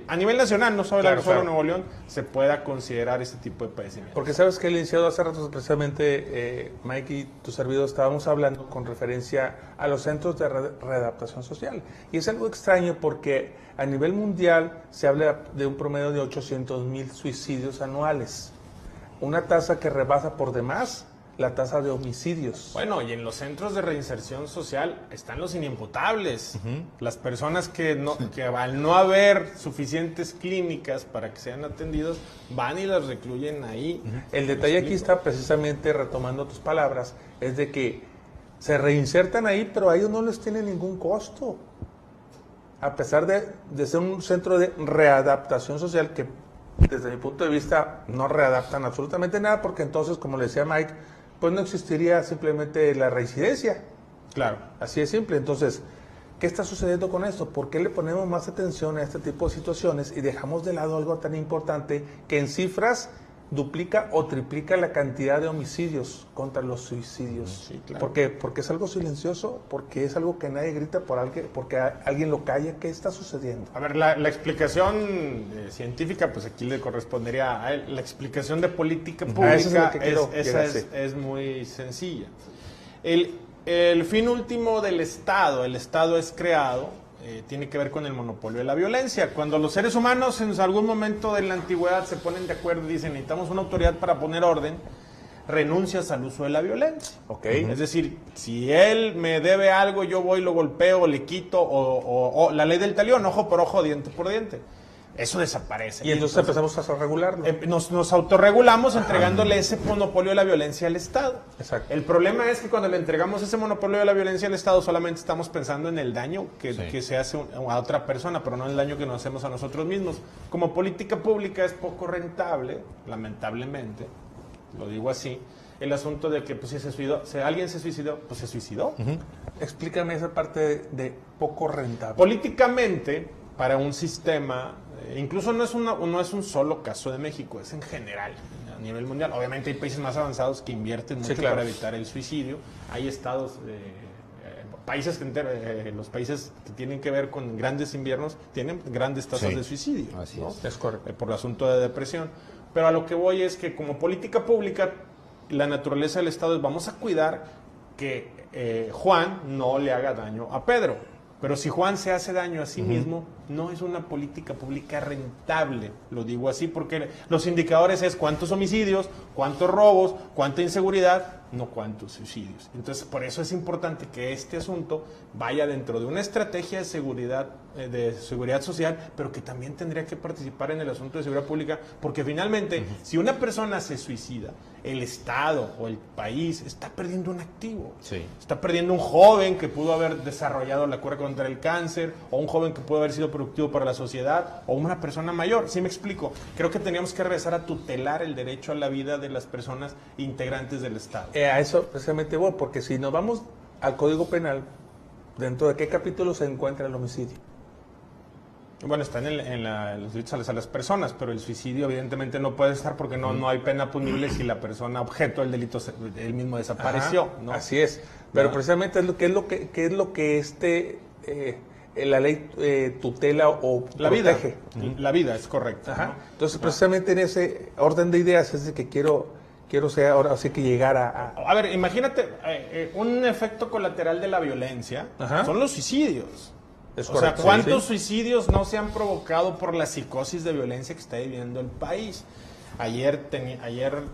a nivel nacional, no solo en Nuevo León, se pueda considerar este tipo de padecimientos. Porque sabes que el iniciado hace rato, precisamente, Mike y tu servidor estábamos hablando con referencia a los centros de readaptación social. Y es algo extraño porque a nivel mundial se habla de un promedio de 800,000 suicidios anuales. Una tasa que rebasa por demás la tasa de homicidios. Bueno, y en los centros de reinserción social están los inimputables. Las personas que al no haber suficientes clínicas para que sean atendidos, van y las recluyen ahí. El detalle aquí está, precisamente retomando tus palabras, es de que se reinsertan ahí, pero a ellos no les tiene ningún costo. A pesar de ser un centro de readaptación social que, desde mi punto de vista, no readaptan absolutamente nada, porque entonces, como le decía Mike, pues no existiría simplemente la reincidencia. Claro. Así de simple. Entonces, ¿qué está sucediendo con esto? ¿Por qué le ponemos más atención a este tipo de situaciones y dejamos de lado algo tan importante que en cifras duplica o triplica la cantidad de homicidios contra los suicidios? Sí, claro. ¿Por qué? Porque es algo silencioso, porque es algo que nadie grita porque alguien lo calla. ¿Qué está sucediendo? A ver, la explicación científica, pues aquí le correspondería a él. La explicación de política pública es muy sencilla. El fin último del Estado, el Estado es creado, tiene que ver con el monopolio de la violencia. Cuando los seres humanos en algún momento de la antigüedad se ponen de acuerdo y dicen necesitamos una autoridad para poner orden, renuncias al uso de la violencia. Okay. Es decir, si él me debe algo, yo voy, lo golpeo, le quito, o la ley del talión, ojo por ojo, diente por diente. Eso desaparece. Y entonces empezamos a regularlo. Nos autorregulamos entregándole ese monopolio de la violencia al Estado. Exacto. El problema es que cuando le entregamos ese monopolio de la violencia al Estado solamente estamos pensando en el daño que se hace a otra persona, pero no en el daño que nos hacemos a nosotros mismos. Como política pública es poco rentable, lamentablemente, lo digo así, el asunto de que pues, si alguien se suicidó, pues se suicidó. Explícame esa parte de poco rentable. Políticamente, para un sistema, incluso no es un solo caso de México, es en general, a nivel mundial. Obviamente hay países más avanzados que invierten mucho para evitar el suicidio. Hay estados, países los países que tienen que ver con grandes inviernos tienen grandes tasas de suicidio. Así ¿no? es. Es correcto. Por el asunto de depresión. Pero a lo que voy es que como política pública, la naturaleza del Estado es vamos a cuidar que Juan no le haga daño a Pedro. Pero si Juan se hace daño a sí mismo, no es una política pública rentable, lo digo así, porque los indicadores es cuántos homicidios, cuántos robos, cuánta inseguridad, no cuántos suicidios. Entonces, por eso es importante que este asunto vaya dentro de una estrategia de seguridad social, pero que también tendría que participar en el asunto de seguridad pública, porque finalmente, si una persona se suicida, el Estado o el país está perdiendo un activo. Sí. Está perdiendo un joven que pudo haber desarrollado la cura contra el cáncer, o un joven que pudo haber sido productivo para la sociedad, o una persona mayor. ¿Sí me explico? Creo que teníamos que regresar a tutelar el derecho a la vida de las personas integrantes del Estado. A eso precisamente voy, porque si nos vamos al Código Penal, ¿dentro de qué capítulo se encuentra el homicidio? Bueno, está en los delitos a las personas, pero el suicidio evidentemente no puede estar porque no hay pena punible si la persona objeto del delito él mismo desapareció. Ajá, ¿no? así es. Pero ¿no? precisamente es lo que la ley tutela o La protege. vida. La vida, es correcto. Ajá. ¿no? Entonces, precisamente en ese orden de ideas es el que quiero ser ahora, así que llegar A ver, imagínate un efecto colateral de la violencia. Ajá. Son los suicidios. Es o correcto, sea, ¿cuántos sí. suicidios no se han provocado por la psicosis de violencia que está viviendo el país? Ayer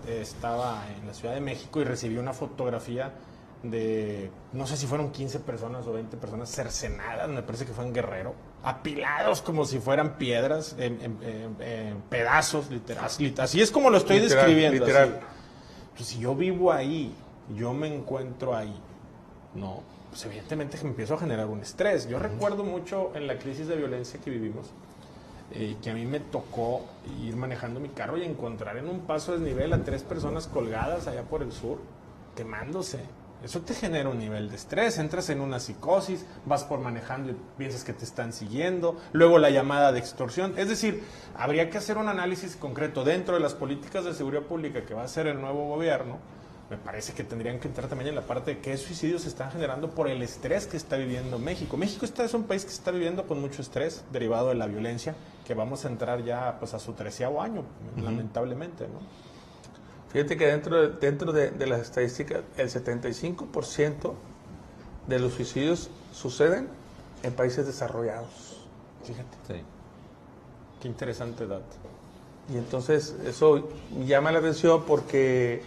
estaba en la Ciudad de México y recibí una fotografía de, no sé si fueron 15 personas o 20 personas cercenadas, me parece que fue en Guerrero, apilados como si fueran piedras, en pedazos, literal. Así es como lo estoy describiendo. Literal. Así. Pues si yo vivo ahí, yo me encuentro ahí, ¿no? Pues evidentemente que me empiezo a generar un estrés. Yo recuerdo mucho en la crisis de violencia que vivimos, que a mí me tocó ir manejando mi carro y encontrar en un paso de desnivel a 3 personas colgadas allá por el sur, quemándose. Eso te genera un nivel de estrés, entras en una psicosis, vas por manejando y piensas que te están siguiendo, luego la llamada de extorsión. Es decir, habría que hacer un análisis concreto dentro de las políticas de seguridad pública que va a hacer el nuevo gobierno. Me parece que tendrían que entrar también en la parte de qué suicidios se están generando por el estrés que está viviendo México. México es un país que está viviendo con mucho estrés derivado de la violencia, que vamos a entrar ya pues a su 13º año, lamentablemente, ¿no? Fíjate que dentro de las estadísticas, el 75% de los suicidios suceden en países desarrollados. Fíjate. Sí. Qué interesante dato. Y entonces eso llama la atención porque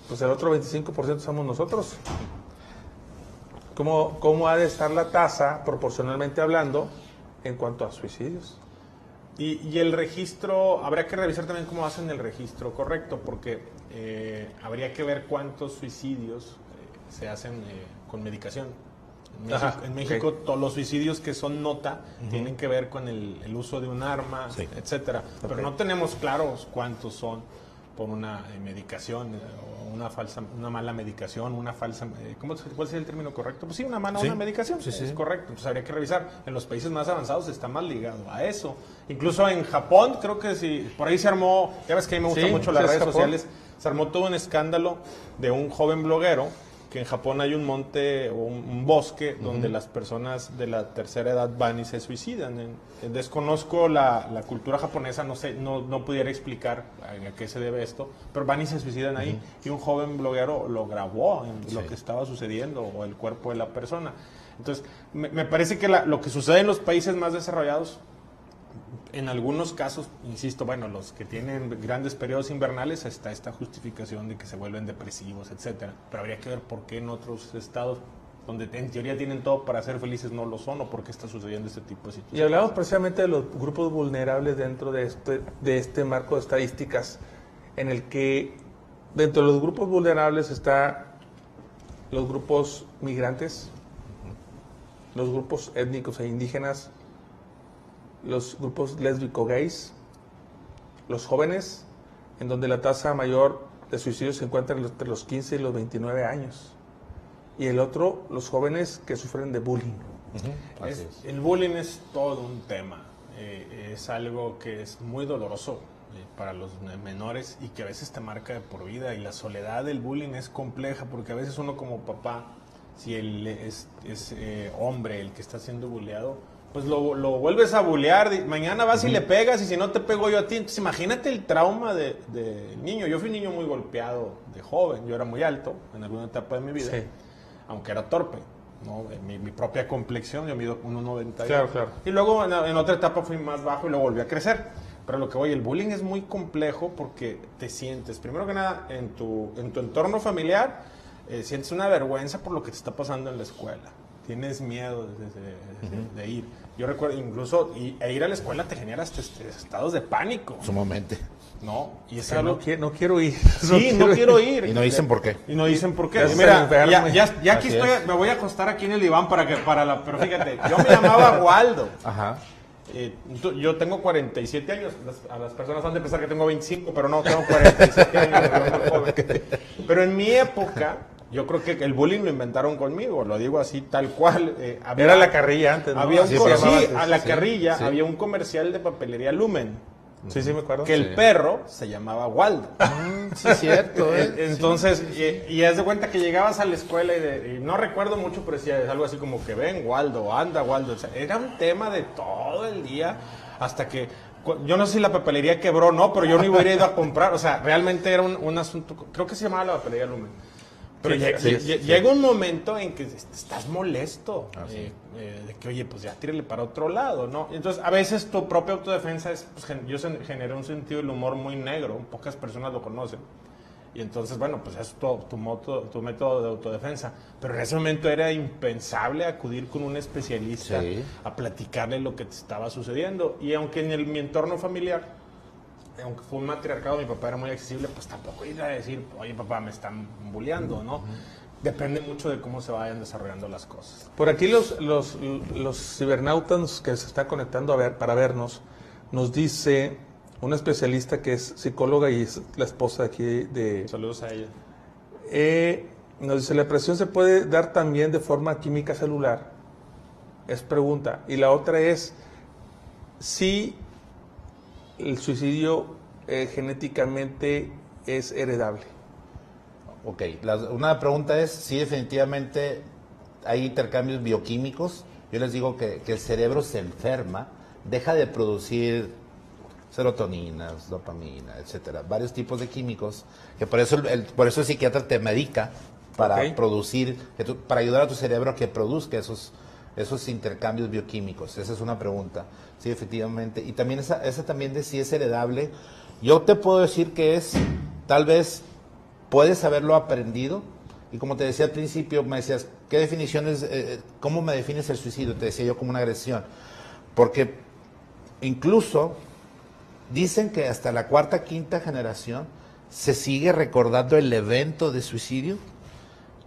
pues el otro 25% somos nosotros. ¿Cómo ha de estar la tasa, proporcionalmente hablando, en cuanto a suicidios? Y el registro, habría que revisar también cómo hacen el registro correcto, porque habría que ver cuántos suicidios se hacen con medicación. En México todos los suicidios que son nota tienen que ver con el uso de un arma, etcétera. Pero no tenemos claros cuántos son por una medicación una mala medicación, una falsa, ¿cuál sería el término correcto? Pues sí, una medicación, es correcto. Entonces habría que revisar. En los países más avanzados está más ligado a eso. Incluso en Japón, creo que sí, por ahí se armó, ya ves que a mí me gustan mucho las redes sociales, se armó todo un escándalo de un joven bloguero, que en Japón hay un monte o un bosque donde las personas de la tercera edad van y se suicidan. Desconozco la cultura japonesa, no sé, no pudiera explicar a qué se debe esto, pero van y se suicidan ahí y un joven bloguero lo grabó en lo que estaba sucediendo o el cuerpo de la persona. Entonces, me parece que lo que sucede en los países más desarrollados, en algunos casos, insisto, bueno, los que tienen grandes periodos invernales, está esta justificación de que se vuelven depresivos, etcétera. Pero habría que ver por qué en otros estados donde en teoría tienen todo para ser felices, no lo son, o por qué está sucediendo este tipo de situaciones. Y hablamos precisamente de los grupos vulnerables dentro de este marco de estadísticas, en el que dentro de los grupos vulnerables está los grupos migrantes, los grupos étnicos e indígenas, los grupos lésbico-gays, los jóvenes, en donde la tasa mayor de suicidios se encuentra entre los 15 y los 29 años. Y el otro, los jóvenes que sufren de bullying. El bullying es todo un tema. Es algo que es muy doloroso para los menores y que a veces te marca de por vida. Y la soledad del bullying es compleja porque a veces uno como papá, si él es hombre el que está siendo bulleado, pues lo vuelves a bullear, mañana vas y le pegas, y si no te pego yo a ti. Entonces imagínate el trauma del niño. Yo fui un niño muy golpeado de joven, yo era muy alto en alguna etapa de mi vida, sí, aunque era torpe, ¿no? Mi propia complexión, yo mido 1,90. Claro. Y luego en otra etapa fui más bajo y luego volví a crecer. Pero lo que voy, el bullying es muy complejo porque te sientes, primero que nada, en tu entorno familiar, sientes una vergüenza por lo que te está pasando en la escuela. Tienes miedo de ir. Yo recuerdo incluso, ir a la escuela te genera estados de pánico. Sumamente. No, y es Sí, algo... no quiero ir. Sí, no quiero ir. Y no dicen por qué. Y no dicen por qué. Ya Mira, ya aquí estoy, me voy a acostar aquí en el diván pero fíjate, yo me llamaba Waldo. Ajá. Yo tengo 47 años, a las personas han de pensar que tengo 25, pero no, tengo 47 años, muy joven. Pero en mi época, yo creo que el bullying lo inventaron conmigo, lo digo así tal cual. Era la carrilla antes, ¿no? Había carrilla. Había un comercial de papelería Lumen. Sí, me acuerdo. Que el perro se llamaba Waldo. Sí, es cierto. Entonces, y haz de cuenta que llegabas a la escuela y no recuerdo mucho, pero decía algo así como que ven Waldo, anda Waldo. O sea, era un tema de todo el día hasta que, yo no sé si la papelería quebró o no, pero yo no hubiera ido a comprar. O sea, realmente era un asunto, creo que se llamaba la papelería Lumen. Pero llega un momento en que estás molesto, de que, oye, pues ya tírale para otro lado, ¿no? Entonces, a veces tu propia autodefensa es, pues, yo generé un sentido del humor muy negro, pocas personas lo conocen. Y entonces, bueno, pues es tu método de autodefensa. Pero en ese momento era impensable acudir con un especialista a platicarle lo que te estaba sucediendo. Y aunque en mi entorno familiar, aunque fue un matriarcado, mi papá era muy accesible, pues tampoco iba a decir, oye papá, me están bulleando, ¿no? Depende mucho de cómo se vayan desarrollando las cosas. Por aquí los cibernautas que se están conectando para vernos, nos dice una especialista que es psicóloga y es la esposa aquí de... Saludos a ella. Nos dice, ¿la depresión se puede dar también de forma química celular? Es pregunta. Y la otra es, si el suicidio genéticamente es heredable. Ok, una pregunta es si definitivamente hay intercambios bioquímicos. Yo les digo que el cerebro se enferma, deja de producir serotoninas, dopamina, etcétera, varios tipos de químicos, que por eso el psiquiatra te medica para producir, para ayudar a tu cerebro a que produzca esos intercambios bioquímicos. Esa es una pregunta. Sí, efectivamente. Y también esa también de si es heredable. Yo te puedo decir que tal vez puedes haberlo aprendido. Y como te decía al principio, me decías, ¿qué definiciones, cómo me defines el suicidio? Te decía yo como una agresión. Porque incluso dicen que hasta la cuarta, quinta generación se sigue recordando el evento de suicidio.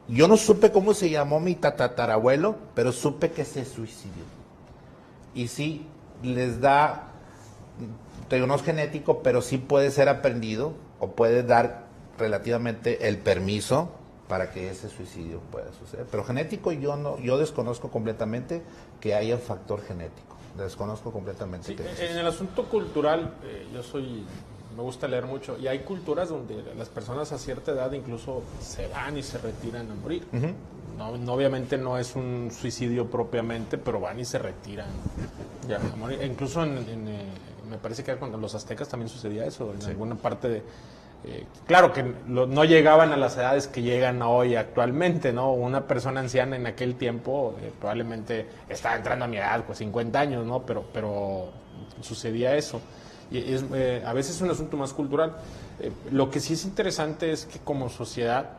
Yo no supe cómo se llamó mi tatarabuelo, pero supe que se suicidó. Y sí, les da, te digo, no es genético, pero sí puede ser aprendido o puede dar relativamente el permiso para que ese suicidio pueda suceder. Pero genético yo desconozco completamente que haya un factor genético. Desconozco completamente. Sí, en el asunto cultural, me gusta leer mucho, y hay culturas donde las personas a cierta edad incluso se van y se retiran a morir. No, obviamente no es un suicidio propiamente, pero van y se retiran a morir. E incluso me parece que cuando los aztecas también sucedía eso, en alguna parte de... claro que no llegaban a las edades que llegan hoy actualmente, ¿no? Una persona anciana en aquel tiempo probablemente estaba entrando a mi edad, pues 50 años, ¿no? Pero sucedía eso. Y a veces es un asunto más cultural. Lo que sí es interesante es que como sociedad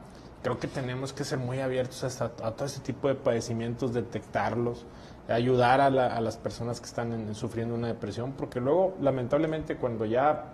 creo que tenemos que ser muy abiertos a todo ese tipo de padecimientos, detectarlos, ayudar a las personas que están sufriendo una depresión, porque luego, lamentablemente, cuando ya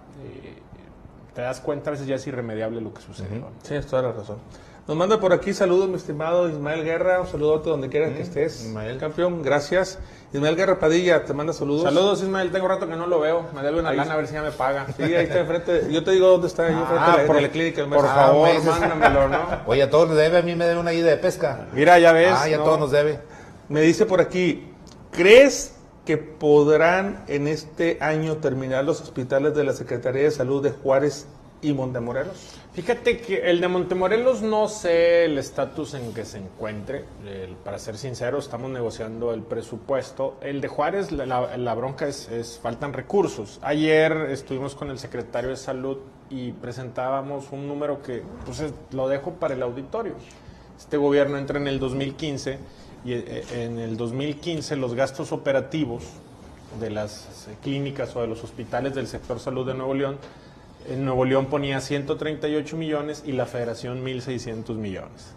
te das cuenta, a veces ya es irremediable lo que sucede. ¿No? Sí, es toda la razón. Nos manda por aquí saludos, mi estimado Ismael Guerra. Un saludote donde quiera que estés. Ismael. Campeón, gracias. Ismael Guerra Padilla, te manda saludos. Saludos, Ismael. Tengo rato que no lo veo. Me debe una lana a ver si ya me paga. Sí, ahí está enfrente. Yo te digo dónde está. Ahí enfrente de la clínica. Por favor, mándamelo, ¿no? Oye, a todos nos debe, a mí me debe una ida de pesca. Mira, ya ves. Ya todos nos debe. Me dice por aquí, ¿crees que podrán en este año terminar los hospitales de la Secretaría de Salud de Juárez y Montemorelos? Fíjate que el de Montemorelos no sé el estatus en que se encuentre. Para ser sincero, estamos negociando el presupuesto. El de Juárez, la bronca es faltan recursos. Ayer estuvimos con el secretario de Salud y presentábamos un número que pues, lo dejo para el auditorio. Este gobierno entra en el 2015 y en el 2015 los gastos operativos de las clínicas o de los hospitales del sector salud de Nuevo León, en Nuevo León ponía 138 millones y la Federación 1.600 millones.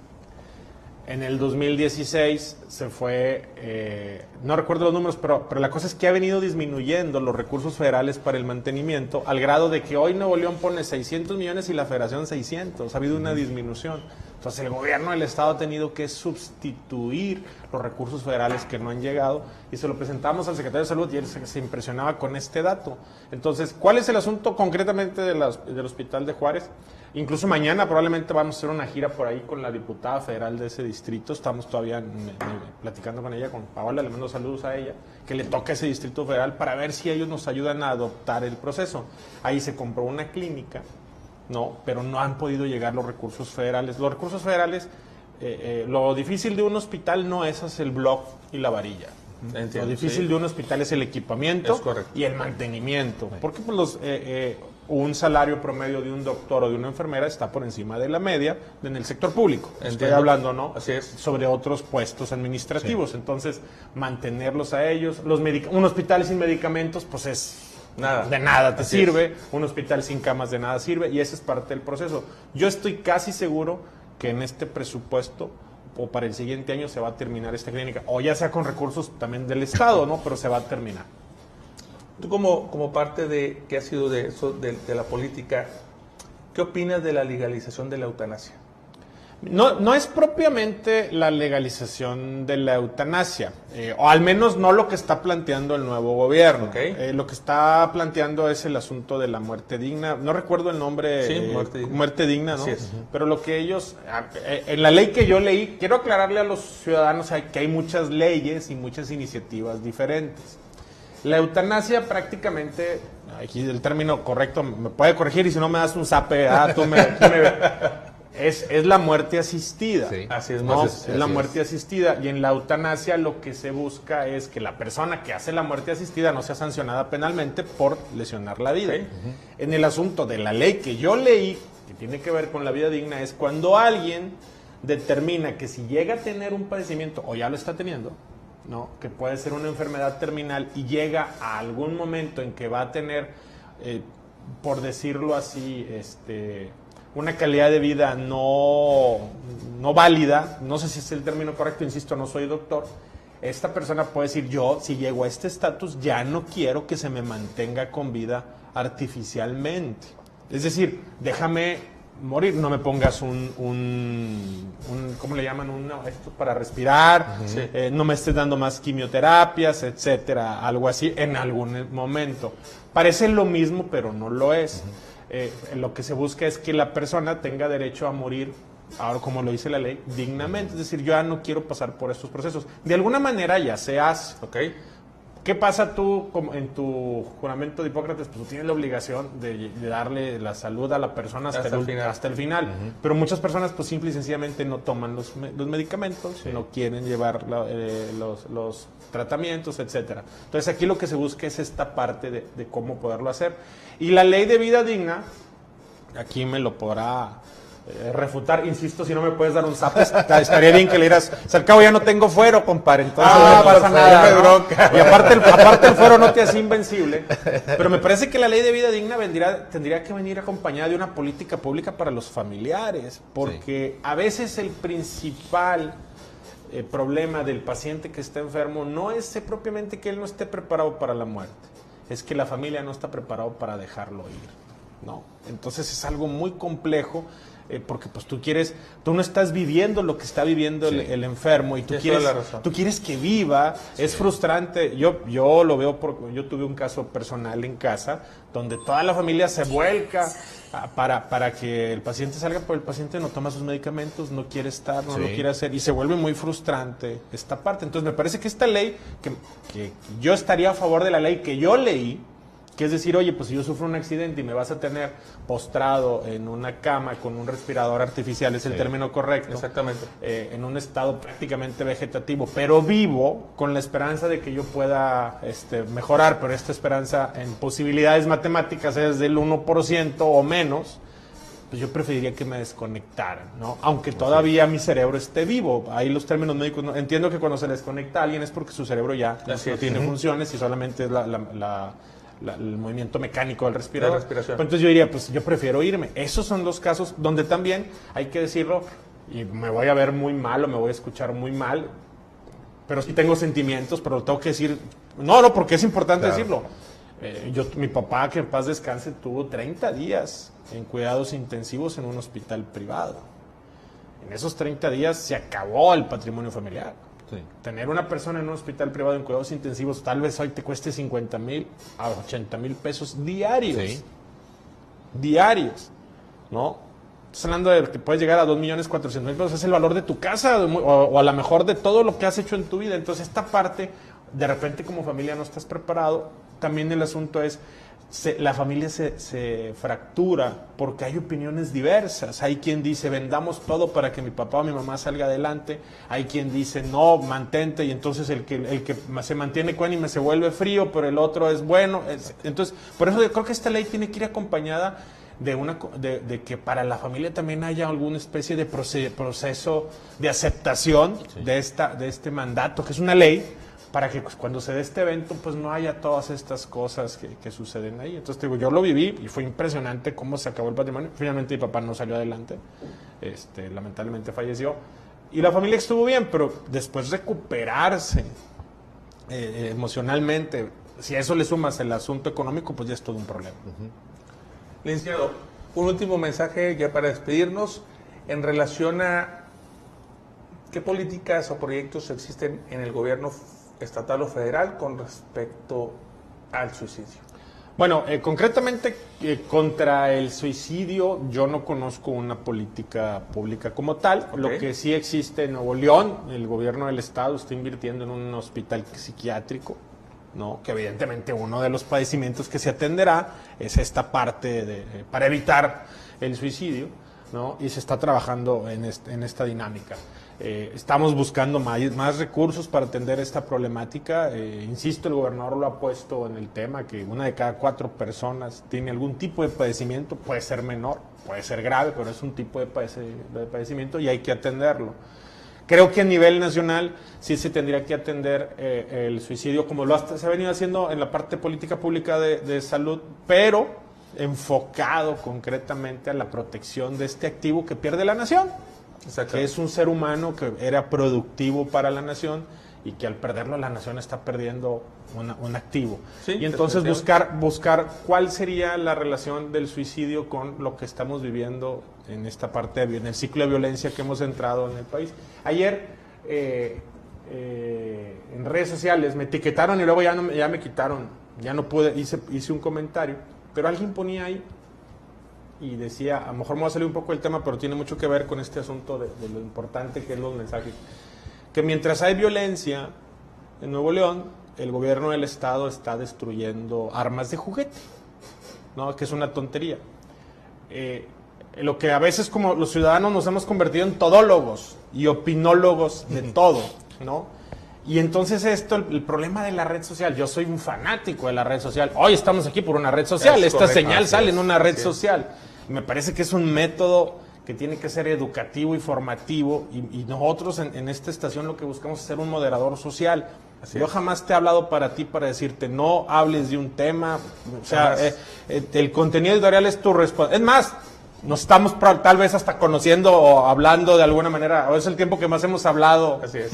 En el 2016 se fue, no recuerdo los números, pero la cosa es que ha venido disminuyendo los recursos federales para el mantenimiento, al grado de que hoy Nuevo León pone 600 millones y la Federación 600. Ha habido una disminución. Entonces el gobierno del Estado ha tenido que sustituir los recursos federales que no han llegado, y se lo presentamos al secretario de Salud y él se impresionaba con este dato. Entonces, ¿cuál es el asunto concretamente del Hospital de Juárez? Incluso mañana probablemente vamos a hacer una gira por ahí con la diputada federal de ese distrito. Estamos todavía platicando con ella, con Paola, le mando saludos a ella, que le toca ese distrito federal para ver si ellos nos ayudan a adoptar el proceso. Ahí se compró una clínica, no, pero no han podido llegar los recursos federales. Los recursos federales, lo difícil de un hospital no es hacer el block y la varilla. Entiendo, Lo difícil de un hospital es el equipamiento y el mantenimiento. Porque pues, un salario promedio de un doctor o de una enfermera está por encima de la media en el sector público. Estoy hablando, ¿no? Así es. Sobre otros puestos administrativos. Sí. Entonces, mantenerlos a ellos. Un hospital sin medicamentos, pues es... De nada te sirve. Un hospital sin camas de nada sirve, y ese es parte del proceso. Yo estoy casi seguro que en este presupuesto o para el siguiente año se va a terminar esta clínica, o ya sea con recursos también del Estado, ¿no? Pero se va a terminar. Tú como parte de que has sido de eso, de la política, ¿qué opinas de la legalización de la eutanasia? No es propiamente la legalización de la eutanasia, o al menos no lo que está planteando el nuevo gobierno. Okay. Lo que está planteando es el asunto de la muerte digna. No recuerdo el nombre. Sí, muerte digna, ¿no? Así es. Pero lo que ellos, en la ley que yo leí, quiero aclararle a los ciudadanos que hay muchas leyes y muchas iniciativas diferentes. La eutanasia prácticamente, aquí el término correcto, me puede corregir y si no me das un zape, es la muerte asistida. Sí, así es, ¿no? es la muerte asistida. Y en la eutanasia lo que se busca es que la persona que hace la muerte asistida no sea sancionada penalmente por lesionar la vida. Sí. En el asunto de la ley que yo leí, que tiene que ver con la vida digna, es cuando alguien determina que si llega a tener un padecimiento, o ya lo está teniendo, ¿no? Que puede ser una enfermedad terminal, y llega a algún momento en que va a tener, por decirlo así, una calidad de vida no válida, no sé si es el término correcto, insisto, no soy doctor. Esta persona puede decir: yo, si llego a este estatus, ya no quiero que se me mantenga con vida artificialmente. Es decir, déjame morir, no me pongas ¿cómo le llaman? Esto para respirar, no me estés dando más quimioterapias, etcétera, algo así, en algún momento. Parece lo mismo, pero no lo es. Lo que se busca es que la persona tenga derecho a morir, ahora como lo dice la ley, dignamente. Es decir, yo ya no quiero pasar por estos procesos. De alguna manera ya se hace. Okay. ¿Qué pasa tú en tu juramento de Hipócrates? Pues tú tienes la obligación de darle la salud a la persona hasta el final. Pero muchas personas pues simple y sencillamente no toman los medicamentos, no quieren llevar los tratamientos, etcétera. Entonces aquí lo que se busca es esta parte de cómo poderlo hacer. Y la ley de vida digna, aquí me lo podrá refutar, insisto, si no me puedes dar un zape, estaría bien que le dieras, al cabo ya no tengo fuero, compadre, entonces no pasa nada, ¿no? Bronca. Y aparte el fuero no te hace invencible, pero me parece que la ley de vida digna tendría que venir acompañada de una política pública para los familiares, porque a veces el principal problema del paciente que está enfermo no es propiamente que él no esté preparado para la muerte, es que la familia no está preparado para dejarlo ir, ¿no? Entonces es algo muy complejo, porque pues tú no estás viviendo lo que está viviendo el enfermo y tú quieres que viva. Es frustrante. Yo lo veo yo tuve un caso personal en casa donde toda la familia se vuelca para que el paciente salga, pero el paciente no toma sus medicamentos, no quiere estar, no lo quiere hacer y se vuelve muy frustrante esta parte. Entonces me parece que esta ley, que yo estaría a favor de la ley que yo leí, que es decir, oye, pues si yo sufro un accidente y me vas a tener postrado en una cama con un respirador artificial, es el término correcto. Exactamente. En un estado prácticamente vegetativo, pero vivo, con la esperanza de que yo pueda mejorar, pero esta esperanza en posibilidades matemáticas es del 1% o menos, pues yo preferiría que me desconectaran, ¿no? Aunque todavía mi cerebro esté vivo. Ahí los términos médicos, ¿no? Entiendo que cuando se desconecta a alguien es porque su cerebro ya no tiene funciones y solamente es el movimiento mecánico del respirador. Entonces yo diría, pues yo prefiero irme. Esos son los casos donde también hay que decirlo, y me voy a ver muy mal o me voy a escuchar muy mal, pero sí tengo sentimientos, pero lo tengo que decir. No, porque es importante decirlo. Mi papá, que en paz descanse, tuvo 30 días en cuidados intensivos en un hospital privado. En esos 30 días se acabó el patrimonio familiar. Sí. Tener una persona en un hospital privado en cuidados intensivos tal vez hoy te cueste 50,000 a 80,000 pesos diarios. Sí. Diarios, ¿no? Estás hablando de que puedes llegar a 2,400,000 pesos, es el valor de tu casa o a lo mejor de todo lo que has hecho en tu vida. Entonces esta parte, de repente como familia no estás preparado. También el asunto es, la familia se fractura porque hay opiniones diversas. Hay quien dice, vendamos todo para que mi papá o mi mamá salga adelante. Hay quien dice, no, mantente, y entonces el que se mantiene ecuánime se vuelve frío, pero el otro es bueno. Entonces, por eso yo creo que esta ley tiene que ir acompañada de que para la familia también haya alguna especie de proceso de aceptación de este mandato, que es una ley, para que cuando se dé este evento pues no haya todas estas cosas que suceden ahí. Entonces digo, yo lo viví y fue impresionante cómo se acabó el patrimonio. Finalmente mi papá no salió adelante, lamentablemente falleció y la familia estuvo bien, pero después recuperarse emocionalmente, si a eso le sumas el asunto económico, pues ya es todo un problema. Licenciado, un último mensaje ya para despedirnos en relación a qué políticas o proyectos existen en el gobierno estatal o federal con respecto al suicidio. Bueno, concretamente contra el suicidio yo no conozco una política pública como tal. Okay. Lo que sí existe en Nuevo León, el gobierno del estado está invirtiendo en un hospital psiquiátrico, ¿no? Que evidentemente uno de los padecimientos que se atenderá es esta parte para evitar el suicidio, ¿no? Y se está trabajando en esta dinámica. Estamos buscando más recursos para atender esta problemática. Insisto, el gobernador lo ha puesto en el tema, que 1 de cada 4 personas tiene algún tipo de padecimiento, puede ser menor, puede ser grave, pero es un tipo de padecimiento y hay que atenderlo. Creo que a nivel nacional sí se tendría que atender el suicidio, como se ha venido haciendo en la parte política pública de salud, pero enfocado concretamente a la protección de este activo que pierde la nación. Que es un ser humano que era productivo para la nación y que al perderlo la nación está perdiendo un activo. Sí, y entonces buscar cuál sería la relación del suicidio con lo que estamos viviendo en esta parte, en el ciclo de violencia que hemos entrado en el país. Ayer en redes sociales me etiquetaron y luego ya me quitaron, ya no pude, hice un comentario, pero alguien ponía ahí y decía, a lo mejor me va a salir un poco el tema, pero tiene mucho que ver con este asunto de lo importante que es los mensajes, que mientras hay violencia en Nuevo León, el gobierno del estado está destruyendo armas de juguete, ¿no? Que es una tontería. Lo que a veces como los ciudadanos nos hemos convertido en todólogos y opinólogos de todo, ¿no? Y entonces el problema de la red social, yo soy un fanático de la red social, hoy estamos aquí por una red social, esta señal sale en una red social. Me parece que es un método que tiene que ser educativo y formativo, y nosotros en esta estación lo que buscamos es ser un moderador social. Yo jamás te he hablado para ti para decirte no hables de un tema, o sea, el contenido editorial es tu responsabilidad. Es más, nos estamos tal vez hasta conociendo o hablando de alguna manera, o es el tiempo que más hemos hablado. Así es.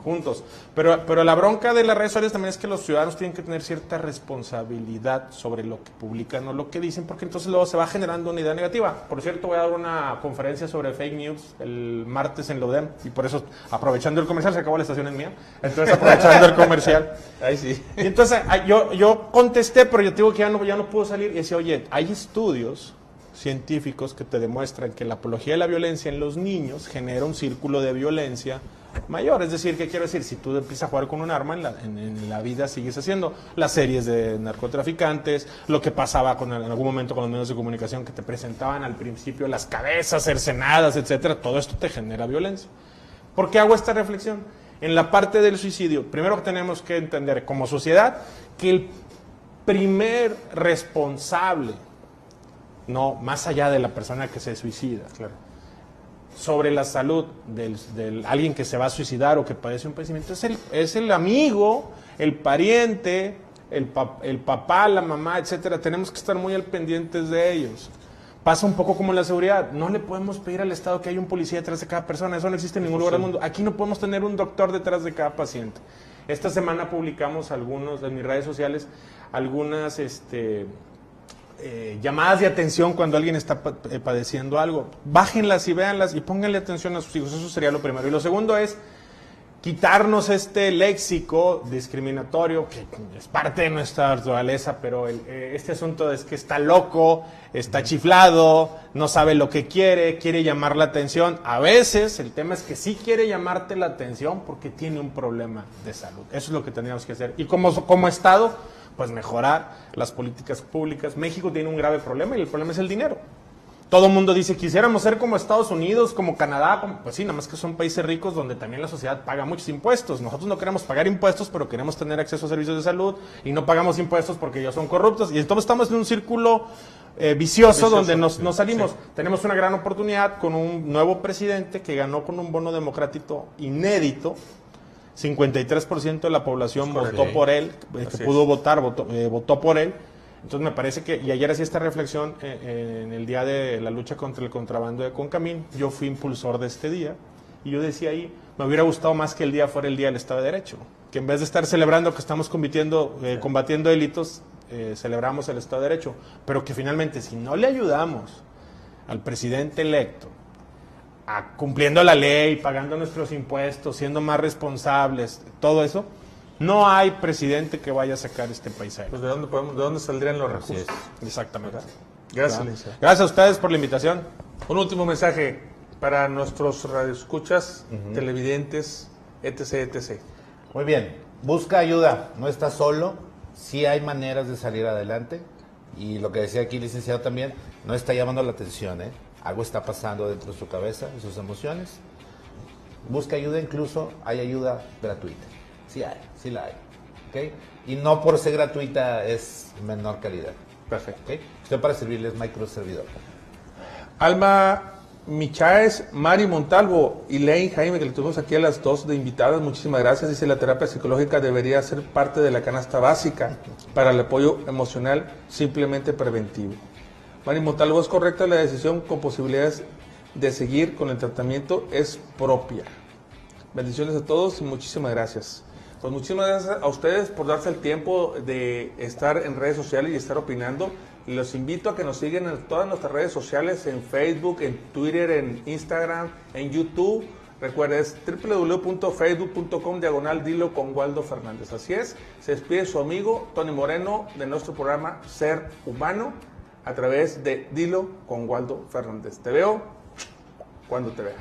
Juntos. Pero la bronca de las redes sociales también es que los ciudadanos tienen que tener cierta responsabilidad sobre lo que publican o lo que dicen, porque entonces luego se va generando una idea negativa. Por cierto, voy a dar una conferencia sobre fake news el martes en Lodem, y por eso, aprovechando el comercial, se acabó la estación, es mía, entonces aprovechando el comercial. Ahí sí. Y entonces yo contesté, pero yo te digo que ya no puedo salir, y decía, oye, hay estudios científicos que te demuestran que la apología de la violencia en los niños genera un círculo de violencia mayor. Es decir, ¿qué quiero decir? Si tú empiezas a jugar con un arma, en la vida sigues haciendo las series de narcotraficantes, lo que pasaba en algún momento con los medios de comunicación que te presentaban al principio las cabezas cercenadas, etcétera. Todo esto te genera violencia. ¿Por qué hago esta reflexión? En la parte del suicidio, primero que tenemos que entender como sociedad que el primer responsable, no, más allá de la persona que se suicida, claro, sobre la salud del alguien que se va a suicidar o que padece un padecimiento, es el amigo, el pariente, el papá, la mamá, etcétera. Tenemos que estar muy al pendientes de ellos. Pasa un poco como en la seguridad. No le podemos pedir al Estado que haya un policía detrás de cada persona. Eso no existe en ningún lugar del mundo. Aquí no podemos tener un doctor detrás de cada paciente. Esta semana publicamos en mis redes sociales algunas llamadas de atención cuando alguien está padeciendo algo. Bájenlas y véanlas y pónganle atención a sus hijos. Eso sería lo primero. Y lo segundo es quitarnos este léxico discriminatorio que es parte de nuestra naturaleza, pero este asunto es que está loco, está chiflado, no sabe lo que quiere llamar la atención. A veces el tema es que sí quiere llamarte la atención porque tiene un problema de salud. Eso es lo que tendríamos que hacer. Y como Estado, pues mejorar las políticas públicas. México tiene un grave problema y el problema es el dinero. Todo el mundo dice, quisiéramos ser como Estados Unidos, como Canadá, pues sí, nada más que son países ricos donde también la sociedad paga muchos impuestos. Nosotros no queremos pagar impuestos, pero queremos tener acceso a servicios de salud y no pagamos impuestos porque ellos son corruptos. Y entonces estamos en un círculo vicioso donde nos salimos. Sí. Tenemos una gran oportunidad con un nuevo presidente que ganó con un bono democrático inédito. 53% de la población votó por él, que pudo votar, votó por él. Entonces me parece que, y ayer hacía esta reflexión en el día de la lucha contra el contrabando de Concamín, yo fui impulsor de este día, y yo decía ahí, me hubiera gustado más que el día fuera el Día del Estado de Derecho, que en vez de estar celebrando que estamos combatiendo delitos, celebramos el Estado de Derecho, pero que finalmente si no le ayudamos al presidente electo, cumpliendo la ley, pagando nuestros impuestos, siendo más responsables, todo eso, no hay presidente que vaya a sacar este país adelante. Pues ¿de dónde saldrían los recursos? Exactamente. Gracias. Gracias a ustedes por la invitación. Un último mensaje para nuestros radioescuchas, televidentes, etc. Muy bien, busca ayuda, no estás solo, sí hay maneras de salir adelante, y lo que decía aquí el licenciado también, no está llamando la atención, algo está pasando dentro de su cabeza, de sus emociones. Busca ayuda, incluso hay ayuda gratuita. Sí la hay. ¿Okay? Y no por ser gratuita es menor calidad. Perfecto. ¿Okay? Estoy para servirles, microservidor. Alma Michaes, Mari Montalvo y Lane Jaime, que le tuvimos aquí a las dos de invitadas, muchísimas gracias. Dice, la terapia psicológica debería ser parte de la canasta básica para el apoyo emocional, simplemente preventivo. Mari Montalvo, es correcta, la decisión con posibilidades de seguir con el tratamiento es propia. Bendiciones a todos y muchísimas gracias. Pues muchísimas gracias a ustedes por darse el tiempo de estar en redes sociales y estar opinando. Y los invito a que nos sigan en todas nuestras redes sociales, en Facebook, en Twitter, en Instagram, en YouTube. Recuerda, es www.facebook.com/dilo con Waldo Fernández. Así es, se despide su amigo Tony Moreno de nuestro programa Ser Humano a través de Dilo con Waldo Fernández. Te veo cuando te vea.